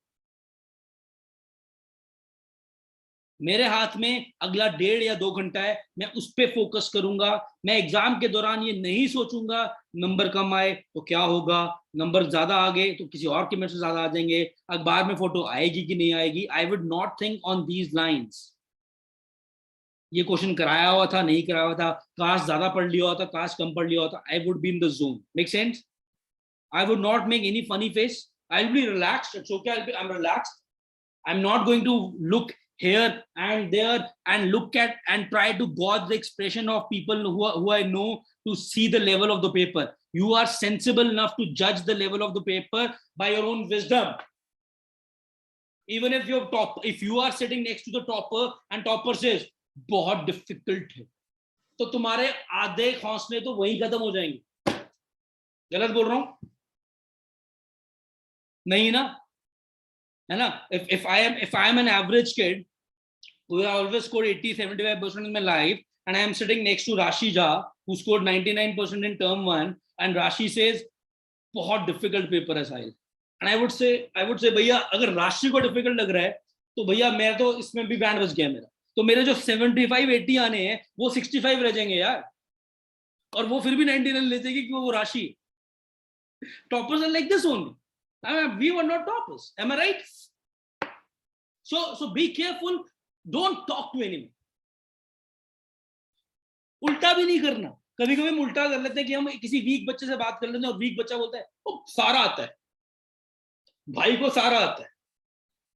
मेरे हाथ में अगला 1.5 या 2 घंटा है, मैं उस पर फोकस करूंगा. मैं एग्जाम के दौरान ये नहीं सोचूंगा नंबर कम आए तो क्या होगा, नंबर ज्यादा आ गए तो किसी और के में से ज्यादा आ जाएंगे, अखबार में फोटो आएगी कि नहीं आएगी. आई would not think on these lines. ये क्वेश्चन कराया हुआ था, नहीं कराया हुआ था, काश ज्यादा पढ़ लिया होता, काश कम पढ़ लिया होता. I would be in the zone. Make sense? I would not make any funny face. I will be relaxed. It's okay, I am relaxed. I am not going to look here and there and look at and try to gauge the expression of people who I know to see the level of the paper. You are sensible enough to judge the level of the paper by your own wisdom. Even if you are sitting next to the topper and topper says बहुत difficult है, तो तुम्हारे आधे हौसले तो वहीं खत्म हो जाएंगे. गलत बोल रहा हूं? नहीं ना, है ना? If I am an average kid who always scored 80-75% in my life, and I am sitting next to Rashi Jha who scored 99% in term 1, and Rashi says बहुत difficult paper है Sahil, and I would say भैया अगर राशि को difficult लग रहा है तो भैया मैं तो इसमें भी बैंड बज गया मेरा, तो मेरे जो 75-80 आने हैं वो 65 रह जाएंगे यार, और वो फिर भी 99 ले जाएगी क्योंकि वो राशि. Toppers are like this only. I mean, we were not toppers. Am I right? So be careful. Don't talk to anyone. उल्टा भी नहीं करना. कभी कभी हम उल्टा कर लेते हैं कि हम किसी वीक बच्चे से बात कर लेते हैं और वीक बच्चा बोलता है वो सारा आता है, भाई को सारा आता है,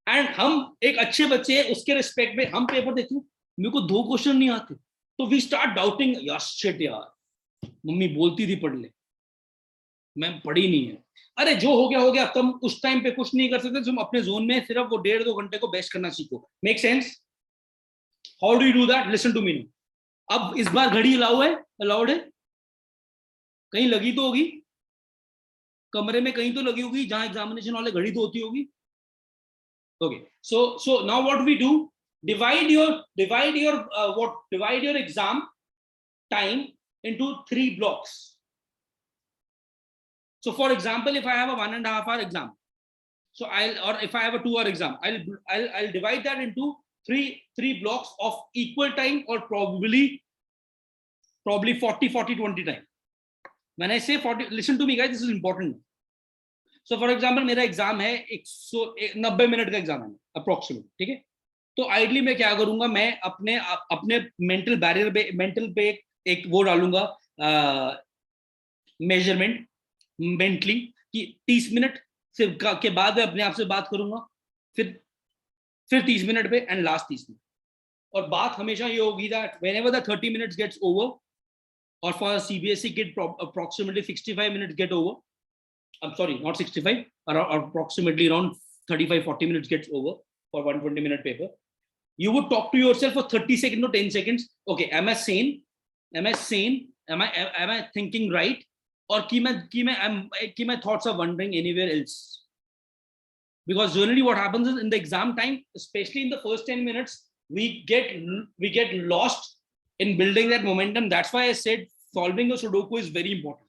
एंड हम एक अच्छे बच्चे उसके रिस्पेक्ट में हम पेपर देखते हैं, मेरे को 2 क्वेश्चन नहीं आते, तो वी स्टार्ट डाउटिंग, यार शिट यार, मम्मी बोलती थी पढ़ ले, मैं पढ़ी नहीं है। अरे जो हो गया हो गया, तुम उस टाइम पे कुछ नहीं कर सकते, तुम अपने जोन में सिर्फ वो 1.5-2 घंटे को बेस्ट करना सीखो। Make sense? How do you do that? Listen to me. अब इस बार घड़ी अलाउड है, कहीं लगी तो होगी, कमरे में कहीं तो लगी होगी, जहां एग्जामिनेशन वाले घड़ी तो होती होगी। Okay, so now what we do, divide your exam time into 3 blocks. So for example, if I have a 1.5 hour exam, so if I have a 2 hour exam, I'll divide that into three blocks of equal time, or probably 40-20 time. When I say 40, listen to me guys, this is important. So for example, मेरा exam है 190 minute का exam है approximate, ठीक है? तो ideally मैं क्या करूंगा, मैं अपने मेंटल पे एक वो डालूंगा मेजरमेंट मेंटली कि 30 मिनट से के बाद अपने आप से बात करूंगा, फिर 30 मिनट पे, एंड लास्ट 30 मिनट। और बात हमेशा ये होगी that whenever the 30 minutes gets over, or for a CBSE kid approximately 65 minutes get over, I'm sorry, not 65, or approximately around 35-40 minutes gets over for 120-minute paper, you would talk to yourself for 30 seconds to 10 seconds. Okay, am I sane? Am I thinking right? Or ki my thoughts are wandering anywhere else? Because generally what happens is in the exam time, especially in the first 10 minutes, we get lost in building that momentum. That's why I said solving a Sudoku is very important.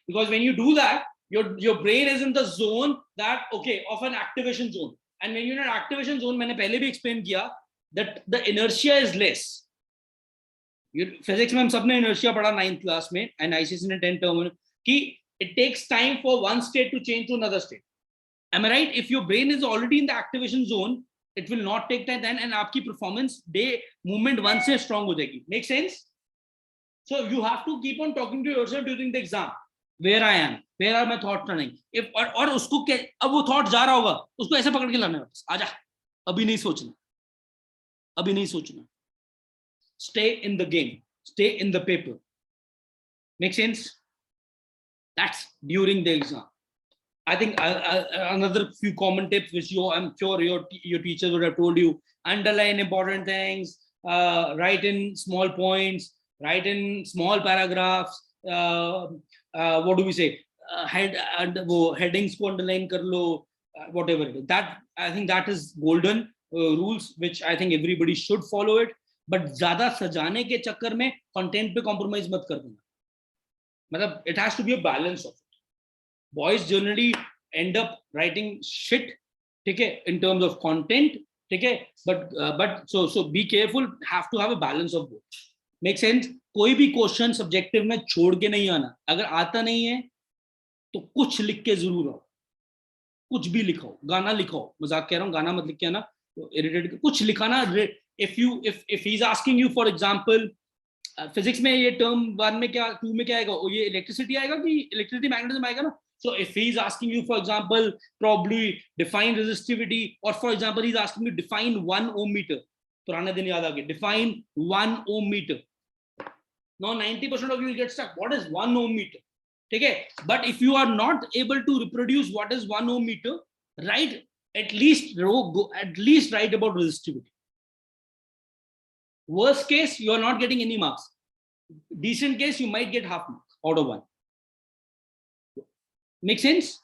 Because when you do that, your brain is in the zone that, okay, of an activation zone. And when you're in an activation zone, मैंने पहले भी explain किया that the inertia is less. Physics में हम सबने inertia पढ़ा 9th class में, and ICSE ने 10th term में, कि it takes time for one state to change to another state. Am I right? If your brain is already in the activation zone, it will not take time then, and आपकी performance day movement one से strong हो जाएगी. Make sense? So you have to keep on talking to yourself during the exam. Where I am, where are my thoughts running? If और उसको अब वो thought जा रहा होगा, उसको ऐसे पकड़ के लाना है, आजा, अभी नहीं सोचना. Stay in the game, stay in the paper. Make sense? That's during the exam. I think another few common tips which I'm sure your teachers would have told you: underline important things, write in small points, write in small paragraphs. What do we say? Headings को underline कर लो, whatever it is. That, I think that is golden rules which I think everybody should follow it. But ज़्यादा सजाने के चक्कर में content पे compromise मत कर देना. मतलब it has to be a balance of it. Boys generally end up writing shit, ठीक है, in terms of content, ठीक है, but so be careful. Have to have a balance of both. Make sense? कोई भी question subjective में छोड़ के नहीं आना. अगर आता नहीं है तो कुछ लिख के जरूर आओ, कुछ भी लिखो, गाना लिखो, मजाक कह रहा हूँ, गाना मत लिख के आना, इरिटेट कुछ लिखाना. if he's asking you for example, physics में ये टर्म 1 में क्या 2 में क्या आएगा, ये इलेक्ट्रिसिटी आएगा कि इलेक्ट्रिसिटी मैग्नेटिज्म आएगा ना. So if he's asking you for example probably define resistivity, or for example he's asking you define 1 ohm meter, पुराने दिन याद आ गए, define 1 ohm meter. Now 90% of you will get stuck. What is 1 ohm meter? ठीक है, but if you are not able to reproduce what is 1 ohm meter, write at least write about resistivity. Worst case, you are not getting any marks. Decent case, you might get half marks out of 1. Make sense?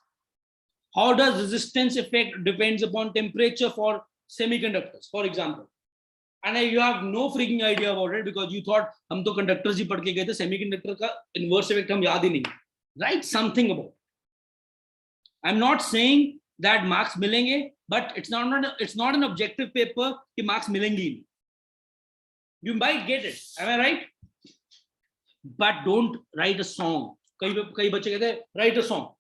How does resistance effect depends upon temperature for semiconductors, for example? And you have no freaking idea about it because you thought हम तो conductors ही पढ़ के गए थे, semiconductor का inverse effect हम याद ही नहीं. Write something about it. I'm not saying that marks मिलेंगे, but it's not an objective paper कि marks मिलेंगे ही. You might get it. Am I right? But don't write a song. कई बच्चे कहते हैं write a song.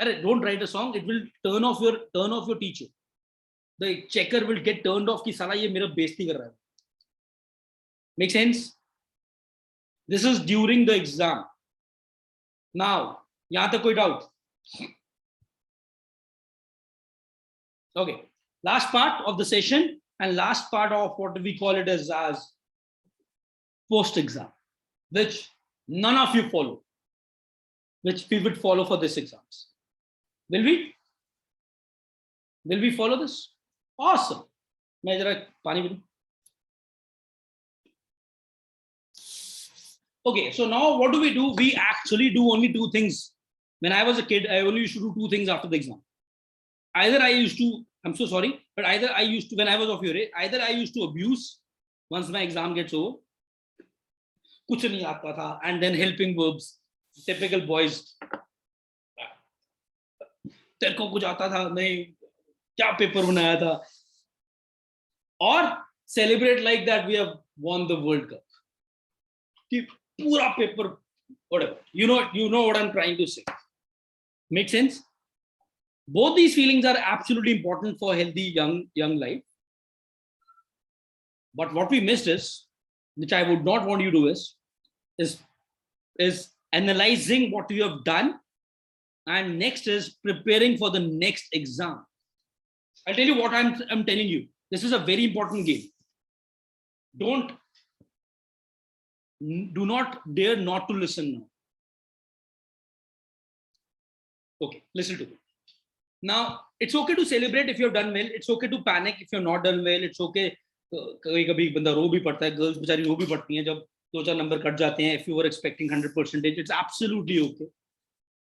अरे don't write a song. It will turn off your teacher. The checker will get turned off कि साला ये मेरा बेइज्जती कर रहा है. Make sense? This is during the exam. Now, यहाँ तक कोई doubt? Okay. Last part of the session and last part of what we call it as post exam, which none of you follow, which we would follow for this exams. Will we? Will we follow this? Awesome. Okay, so now what do? We actually do only two things. When I was a kid, I only used to do two things after the exam. Either I used to, I'm so sorry, but either I used to, when I was of your age, either I used to abuse once my exam gets over, kuch nahi aata tha, and then helping verbs, typical boys. तेरे को कुछ आता था नहीं, क्या paper बनाया था, और celebrate like that we have won the World Cup. कि पूरा paper, whatever, you know what I'm trying to say. Make sense? Both these feelings are absolutely important for healthy young life. But what we missed is, which I would not want you to miss, is analyzing what you have done, and next is preparing for the next exam. I'll tell you what I'm telling you. This is a very important game. Do not dare not to listen now. Okay, listen to me. Now, it's okay to celebrate if you've done well. It's okay to panic if you're not done well. It's okay. कभी बंदा रो भी पड़ता है, girls बेचारी रो भी पड़ती हैं जब 2-4 नंबर कट जाते हैं. If you were expecting 100%, it's absolutely okay.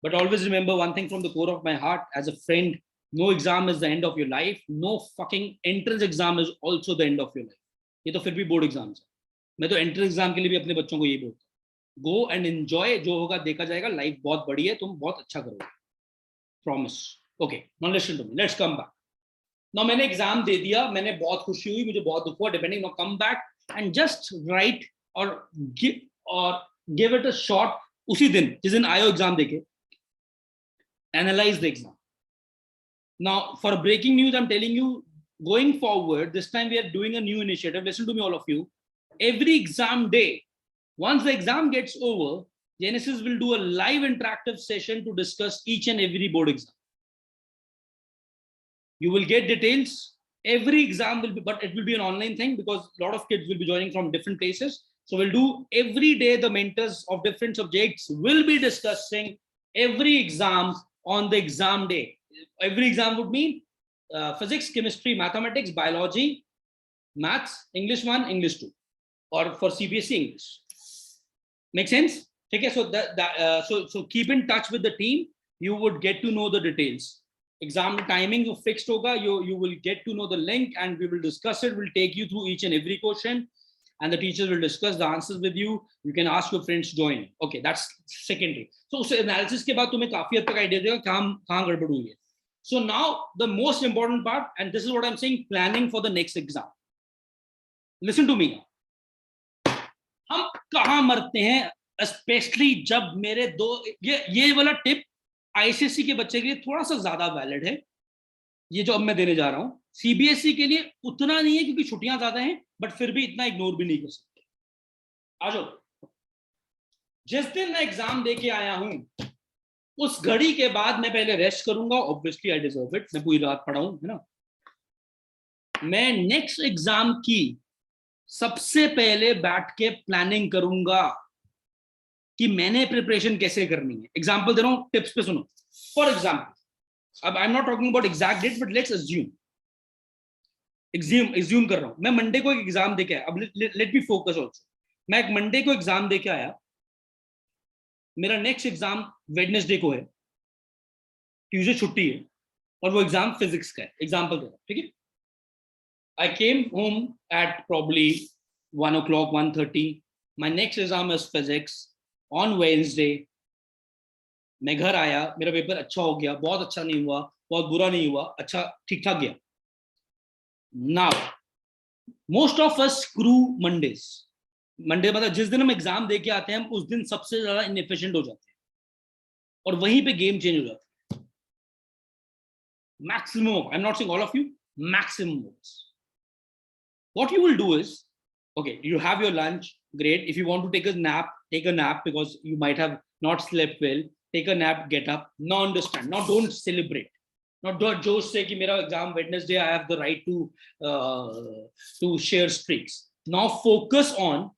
But always remember one thing from the core of my heart, as a friend, no exam is the end of your life. No fucking entrance exam is also the end of your life. ये तो फिर भी board exams है. मैं तो entrance exam के लिए भी अपने बच्चों को यही बोलता हूँ, गो एंड एंजॉय, जो होगा देखा जाएगा, लाइफ बहुत बड़ी है, तुम बहुत अच्छा करोगे, promise. Okay, now listen to me, let's come back. Now मैंने एग्जाम दे दिया, मैंने बहुत खुशी हुई, मुझे बहुत दुख हुआ, depending. Now come back and just write और गिव इट अ शॉट. उसी दिन जिस दिन आयो एग्जाम देके, analyze the exam. Now, for breaking news, I'm telling you, going forward, this time we are doing a new initiative. Listen to me, all of you. Every exam day, once the exam gets over, Genesis will do a live interactive session to discuss each and every board exam. You will get details. Every exam will be, but it will be an online thing because a lot of kids will be joining from different places. So we'll do every day. The mentors of different subjects will be discussing every exam on the exam day. Every exam would mean physics, chemistry, mathematics, biology, maths, English 1, English 2, or for CBSE English. Make sense? Okay, so so keep in touch with the team. You would get to know the details. Exam timing you fixed hoga. You will get to know the link, and we will discuss it. We'll take you through each and every question, and the teachers will discuss the answers with you. You can ask your friends to join. Okay, that's secondary. So उस analysis के बाद तुम्हें काफी हद तक idea देगा कहाँ गड़बड़ हुई है. So now the most important part, and this is what I'm saying, planning for the next exam. Listen to me. हम कहाँ मरते हैं, especially जब मेरे दो ये वाला टिप आईसीएसई के बच्चे के लिए थोड़ा सा ज्यादा वैलिड है. ये जो अब मैं देने जा रहा हूँ, सीबीएसई के लिए उतना नहीं है क्योंकि छुट्टियां ज्यादा हैं, बट फिर भी इतना इग्नोर भी नहीं कर सकते. आ जाओ. जिस दिन मैं एग्जाम दे के आया हूं, उस घड़ी के बाद मैं पहले रेस्ट करूंगा. ऑब्वियसली आई डिजर्व इट, मैं पूरी रात पढ़ा हूं, है ना. मैं नेक्स्ट एग्जाम की सबसे पहले बैठ के प्लानिंग करूंगा कि मैंने प्रिपरेशन कैसे करनी है. एग्जाम्पल दे रहा हूं, टिप्स पे सुनो. फॉर एग्जाम्पल, अब I am not talking about exact date, but let's assume कर रहा हूं मैं मंडे को एक एग्जाम देके आया. अब लेट मी फोकस ऑल्सो. मैं एक मंडे को एग्जाम देके आया, मेरा नेक्स्ट एग्जाम वेडनेसडे को है, ट्यूसडे छुट्टी है, और वो एग्जाम फिजिक्स का है. एग्जाम्पल दे रहा हूं, ठीक है. I came home at probably 1 o'clock, 1:30. My next exam is physics on Wednesday. मैं घर आया, मेरा पेपर अच्छा हो गया, बहुत अच्छा नहीं हुआ, बहुत बुरा नहीं हुआ, अच्छा ठीक ठाक गया. Now, most of us screw Mondays. Monday मतलब जिस दिन हम एग्जाम दे के आते हैं, हम उस दिन सबसे ज्यादा इनएफिशिएंट हो जाते हैं, और वहीं पे गेम चेंज हो जाता है. Maximum, I'm not saying all of you, maximum. What you will do is, okay, you have your lunch, great. If you want to take a nap because you might have not slept well. Take a nap, get up. Now understand. Now don't celebrate. Not don't just say कि मेरा exam Wednesday, I have the right to share streaks. Now focus on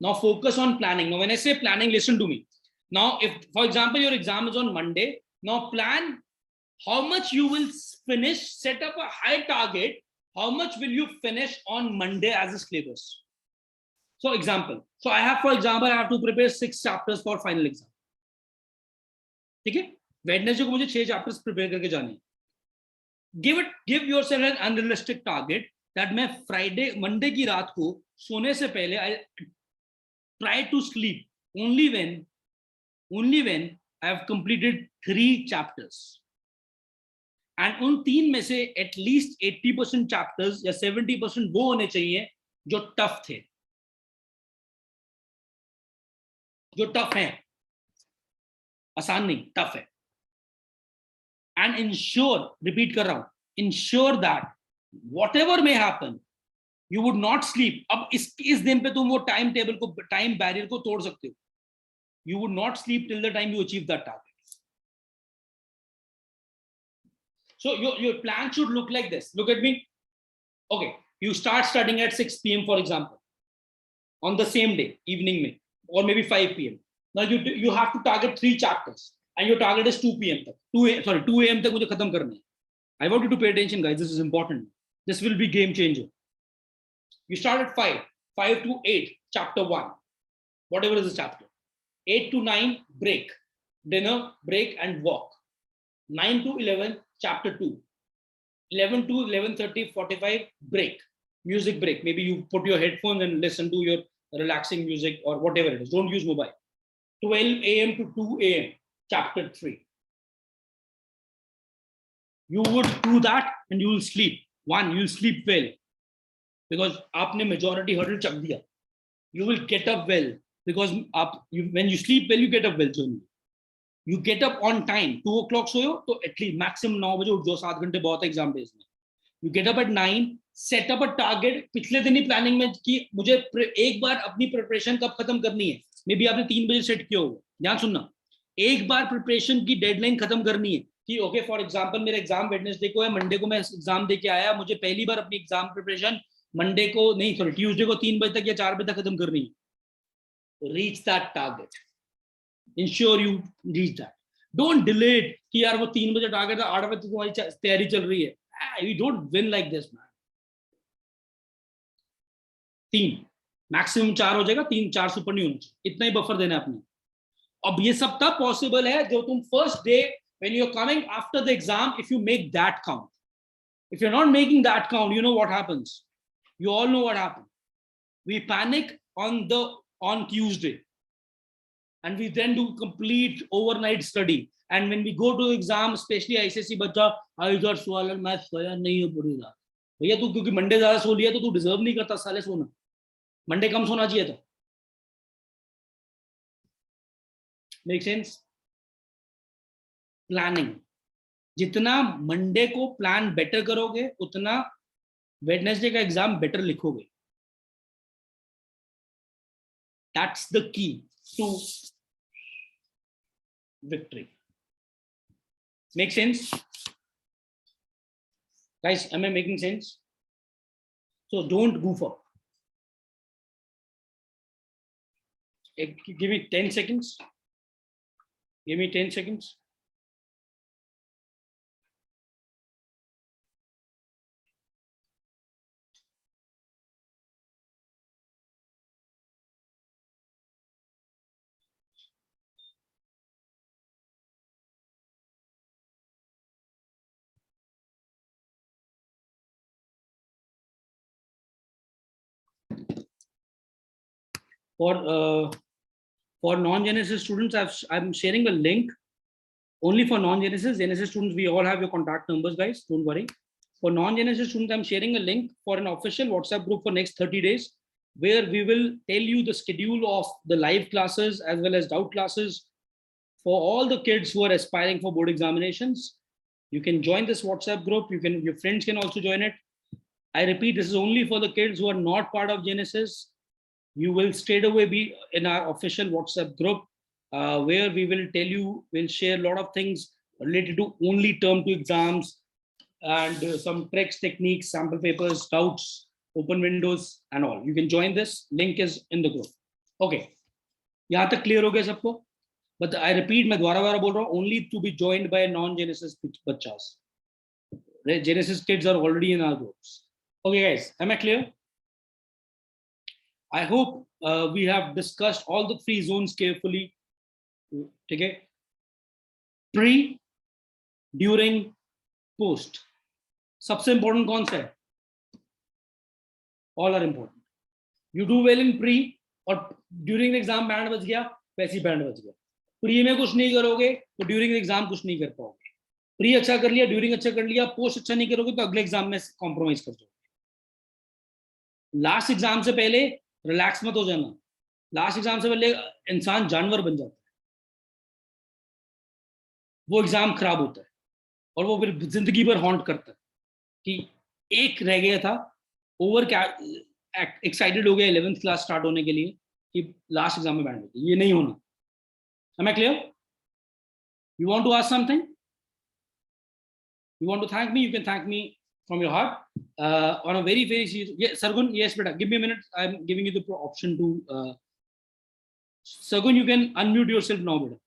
Now focus on planning. Now when I say planning, listen to me. Now if, for example, your exam is on Monday, now plan how much you will finish, set up a high target. How much will you finish on Monday as a syllabus? So example, so I have, for example, I have to prepare 6 chapters for final exam. ठीक है? Wednesday को मुझे 6 chapters prepare करके जाने हैं. Give yourself an unrealistic target that मैं Monday की रात को सोने से पहले I try to sleep only when I have completed 3 chapters. And उन 3 में से at least 80% chapters या 70% वो होने चाहिए जो tough थे, जो tough हैं, आसान नहीं, tough है. And ensure, repeat कर रहा हूं, ensure that whatever may happen, you would not sleep. अब इस दिन पे तुम वो time table को, time barrier को तोड़ सकते हो. You would not sleep till the time you achieve that target. So your plan should look like this. Look at me. Okay, you start studying at 6 p.m. for example, on the same day, evening में, or maybe 5 p.m. Now you have to target 3 chapters, and your target is 2 p.m. तक. 2 a.m. तक मुझे खत्म करना है. I want you to pay attention, guys. This is important. This will be game changer. You start at 5 to 8, chapter 1, whatever is the chapter. 8 to 9, break, dinner, break, and walk. 9 to 11, chapter 2. 11 to 11:30, 45, break, music break. Maybe you put your headphones and listen to your relaxing music or whatever it is. Don't use mobile. 12 a.m. to 2 a.m., chapter 3. You would do that and you will sleep. One, you will sleep well because आपने majority hurdle चक दिया. You will get up well because when you sleep well, you get up well. Generally. You get up on time. 2 o'clock सोयो तो at least maximum 9 बजे उठ जाओ. 7 घंटे बहुत है exam days में. You get up at 9. Set up a target. पिछले दिन ही planning में कि मुझे एक बार अपनी preparation कब खत्म करनी है. Maybe आपने 3 बजे set किया होगा. ध्यान सुनना. एक बार preparation की deadline खत्म करनी है. कि ओके फॉर एग्जांपल मेरा एग्जाम वेडनेसडे को है, मंडे को मैं एग्जाम देके आया, मुझे पहली बार अपनी एग्जाम प्रिपरेशन मंडे को नहीं, सॉरी ट्यूसडे को 3 बजे तक या 4 बजे तक खत्म करनी है. Reach that target. Ensure you reach that. Don't delay it कि यार वो 3 बजे टारगेट है, 8 बजे तक तुम्हारी तैयारी चल रही है. You don't win like this man. 3 maximum 4 हो जाएगा, 3-4 से ऊपर नहीं होना चाहिए. इतना ही बफर देना है अपने. अब ये सब तब पॉसिबल है जो तुम first day when you're coming after the exam, if you make that count. If you're not making that count, you know what happens. You all know what happened. We panic on Tuesday, and we then do complete overnight study. And when we go to exam, especially ICSE बच्चा, I got swollen, मैं सोया नहीं है पूरी रात. भैया तू क्योंकि Monday ज्यादा सो लिया तो तू डिजर्व नहीं करता साले सोना. मंडे कम सोना चाहिए था. Make sense? प्लानिंग. जितना मंडे को प्लान बेटर करोगे उतना वेडनेसडे का एग्जाम बेटर लिखोगे. That's the key to victory. Make sense guys? Am I making sense? So don't goof up. Give me 10 seconds. Give me 10 seconds. For non-Genesis students, I'm sharing a link only for non-Genesis. Genesis students, we all have your contact numbers, guys. Don't worry. For non-Genesis students, I'm sharing a link for an official WhatsApp group for next 30 days, where we will tell you the schedule of the live classes as well as doubt classes for all the kids who are aspiring for board examinations. You can join this WhatsApp group. Your friends can also join it. I repeat, this is only for the kids who are not part of Genesis. You will straight away be in our official WhatsApp group, where we will tell you, we'll share a lot of things related to only term 2 exams and some tricks, techniques, sample papers, doubts, open windows and all. You can join this. Link is in the group. Okay, यहाँ तक clear हो गया सबको? But I repeat, मैं दोबारा बोल रहा हूँ, only to be joined by non Genesis बच्चास. Genesis kids are already in our groups. Okay, guys, am I clear? I hope we have discussed all the three zones carefully. Okay, pre, during, post. सबसे important कौन सा है? All are important. You do well in pre, और during the exam band बज गया, वैसी band बज गया. प्री में कुछ नहीं करोगे तो ड्यूरिंग एग्जाम कुछ नहीं कर पाओगे. प्री अच्छा कर लिया, ड्यूरिंग अच्छा कर लिया, पोस्ट अच्छा नहीं करोगे तो अगले एग्जाम में कॉम्प्रोमाइज कर जाओगे. लास्ट एग्जाम से पहले रिलैक्स मत हो जाना. लास्ट एग्जाम से पहले इंसान जानवर बन जाता है, वो एग्जाम खराब होता है और वो फिर जिंदगी भर हॉन्ट करता है कि एक रह गया था. ओवर एक्साइटेड हो गया 11th क्लास स्टार्ट होने के लिए कि लास्ट एग्जाम में बैठ गए. ये नहीं होना. Am I clear? You want to ask something? You want to thank me? You can thank me from your heart. On a very serious. Yes, Sargun. Yes, beta. Give me a minute. I'm giving you the option to. Sargun, you can unmute yourself now, beta.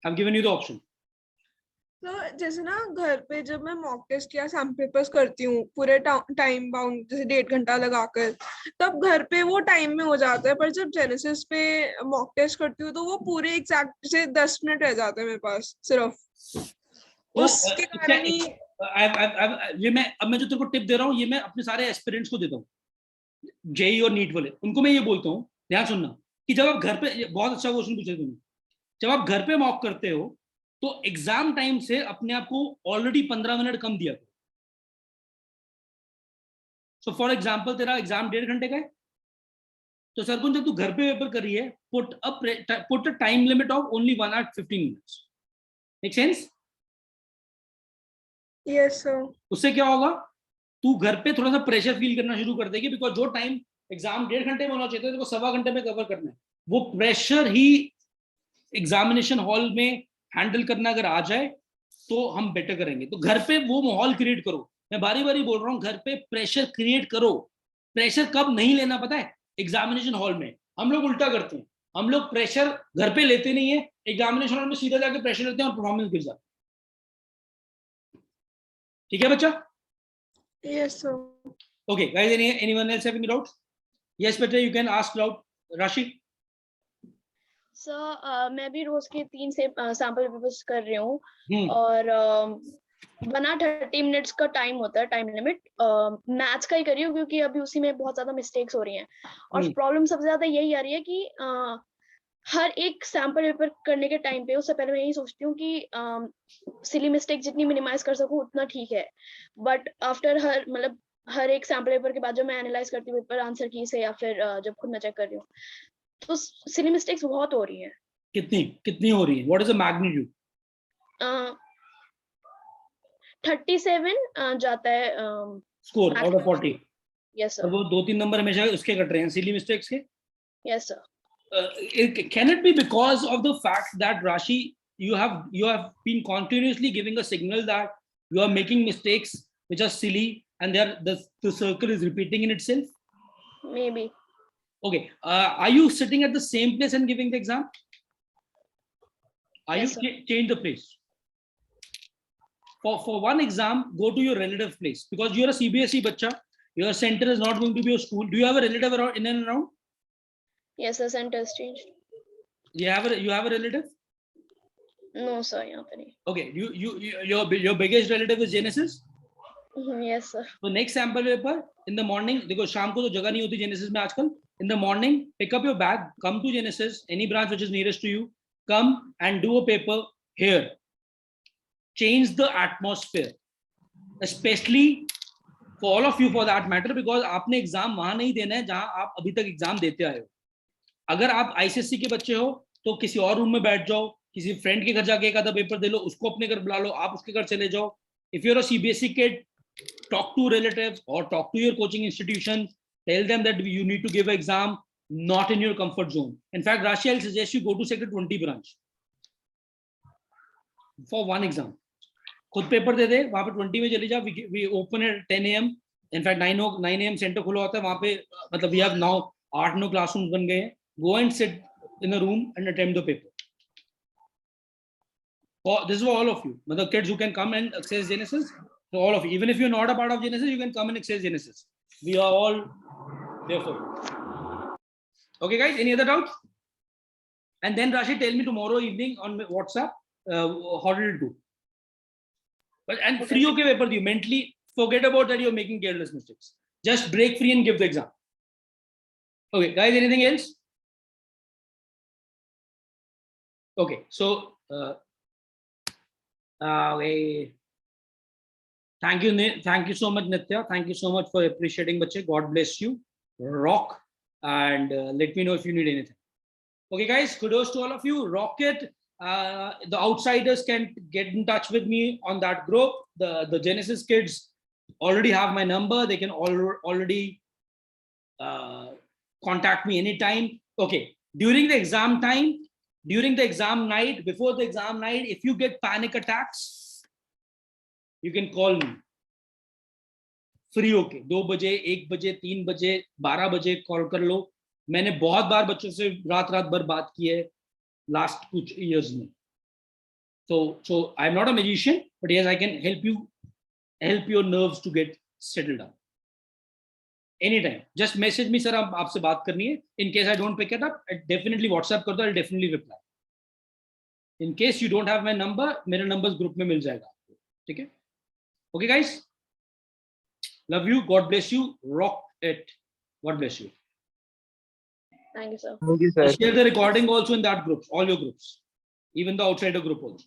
I've given you the option. तो जैसे ना घर पे जब मैं mock test या sample papers करती हूँ पूरे टाइम बाउंड जैसे 1.5 घंटा लगाकर, तब घर पे वो टाइम में हो जाता है. पर जब जेनेसिस पे मॉक टेस्ट करती हूँ तो वो पूरे एग्जैक्ट से 10 मिनट रह जाते हैं मेरे पास सिर्फ. उसके कारण ही ये मैं जो तेरे को टिप दे रहा हूँ, ये मैं अपने सारे एस्पिरेंट्स को देता हूँ, जेई और नीट वाले. उनको मैं ये बोलता हूँ, ध्यान सुनना, कि जब आप घर पे, बहुत अच्छा क्वेश्चन पूछे तुमने, जब आप घर पे मॉक करते हो तो एग्जाम टाइम से अपने आप को ऑलरेडी 15 मिनट कम दिया करो. सो फॉर एग्जाम्पल तेरा एग्जाम 1.5 घंटे का है, तो सरकुन जब तू घर पे पेपर कर रही है, put a time limit of only 1 hour 15 minutes. Make sense? Yes sir. उससे क्या होगा, तू घर पे थोड़ा सा प्रेशर फील करना शुरू कर देगी, बिकॉज जो टाइम एग्जाम 1.5 घंटे में होना चाहिए था, तो 1.25 घंटे में कवर करना है. वो प्रेशर ही एग्जामिनेशन हॉल में हैंडल करना अगर आ जाए तो हम बेटर करेंगे. तो घर पे वो माहौल क्रिएट करो. मैं बारी बारी बोल रहा हूँ, घर पे प्रेशर क्रिएट करो. प्रेशर कब नहीं लेना पता है? एग्जामिनेशन हॉल में. हम लोग उल्टा करते हैं, हम लोग प्रेशर घर पे लेते नहीं है, एग्जामिनेशन हॉल में सीधा जाके प्रेशर लेते हैं और परफॉर्मेंस गिर जाता है. ठीक है बच्चा? Yes sir. Okay guys, anyone else having doubts? Yes बेटा, यू कैन आस्क डाउट. राशि? सर मैं भी रोज के 3 से सैंपल पेपर्स कर रही हूँ और 1 hour 30 minutes का टाइम होता है, टाइम लिमिट. मैथ्स का ही कर रही हूँ क्योंकि अभी उसी में बहुत ज्यादा मिस्टेक्स हो रही हैं. और प्रॉब्लम सबसे ज्यादा यही आ रही है कि हर एक सैंपल पेपर करने के टाइम पे उससे पहले मैं यही सोचती हूँ कि सिली मिस्टेक जितनी मिनिमाइज कर सकूँ उतना ठीक है. बट आफ्टर हर एक सैंपल पेपर के बाद जब मैं एनालाइज करती हूँ पेपर आंसर की से या फिर जब खुद मैं चेक कर रही हूँ, तो सिली मिस्टेक्स बहुत हो रही हैं. कितनी हो रही है? What is the magnitude? 37 जाता है score out of 40. Yes sir. और वो 2-3 नंबर हमेशा उसके कट रहे हैं, सिली मिस्टेक्स के. Yes sir. Can it be because of the fact that Rashi, you have been continuously giving a signal that you are making mistakes which are silly and the circle is repeating in itself? Maybe. Okay. Are you sitting at the same place and giving the exam? Are Yes, you change the place? For one exam, go to your relative place, because you are a CBSE bacha. Your center is not going to be a school. Do you have a relative around, in and around? Yes, the center has changed. You have a relative? No, sir. यहाँ पे नहीं. Okay. Your biggest relative is Genesis? Yes, sir. So next sample paper in the morning. देखो शाम को तो जगह नहीं होती Genesis में आजकल. In the morning, pick up your bag, come to Genesis, any branch which is nearest to you. Come and do a paper here. Change the atmosphere, especially for all of you for that matter, because आपने exam वहां नहीं देना है जहां आप अभी तक exam देते आए हो. अगर आप आईसीएससी के बच्चे हो तो किसी और रूम में बैठ जाओ, किसी फ्रेंड के घर जाके एक आधा पेपर दे लो, उसको अपने घर बुला लो, आप उसके घर चले जाओ. If you're a CBSE kid, talk to relatives or talk to your coaching institution. Tell them that you need to give an exam not in your comfort zone. In fact, Rashi, I'll suggest you go to Sector 20 branch for one exam. खुद paper दे दे, वहां पे 20 में चली जा. We open at 10 AM. In fact 9 AM centre खुला होता है वहां पे. मतलब we have now 8-9 क्लासरूम बन गए हैं. go and sit in a room and attempt the paper. This is for all of you. The kids who can come and access Genesis. So all of you, even if you're not a part of Genesis, you can come and access Genesis. We are all there for you. Okay, guys. Any other doubts? And then Rashid, tell me tomorrow evening on WhatsApp how did it go. But and free okay paper, you mentally forget about that you're making careless mistakes. Just break free and give the exam. Okay, guys. Anything else? Okay, so okay. Thank you so much, Nitya. Thank you so much for appreciating, bache. God bless you. Rock, and let me know if you need anything. Okay, guys, kudos to all of you. Rock it. The outsiders can get in touch with me on that group. The Genesis kids already have my number. They can already contact me anytime. Okay, during the exam time, during the exam night, before the exam night, if you get panic attacks, you can call me. Free okay. 2 बजे, 1 बजे, 3 बजे, 12 बजे call कर लो. मैंने बहुत बार बच्चों से रात भर बात की है last कुछ years में. So I'm not a magician, but yes, I can help your nerves to get settled down. Anytime. Just message me, sir, आपसे बात करनी है. In case I don't pick it up, I definitely WhatsApp कर दो. I'll definitely reply. In case you don't have my number, मेरे numbers group में मिल जाएगा आपको. ठीक है? Okay, guys. Love you. God bless you. Rock it. God bless you. Thank you, sir. Thank you, sir. I'll share the recording also in that group, all your groups, even the outsider group also.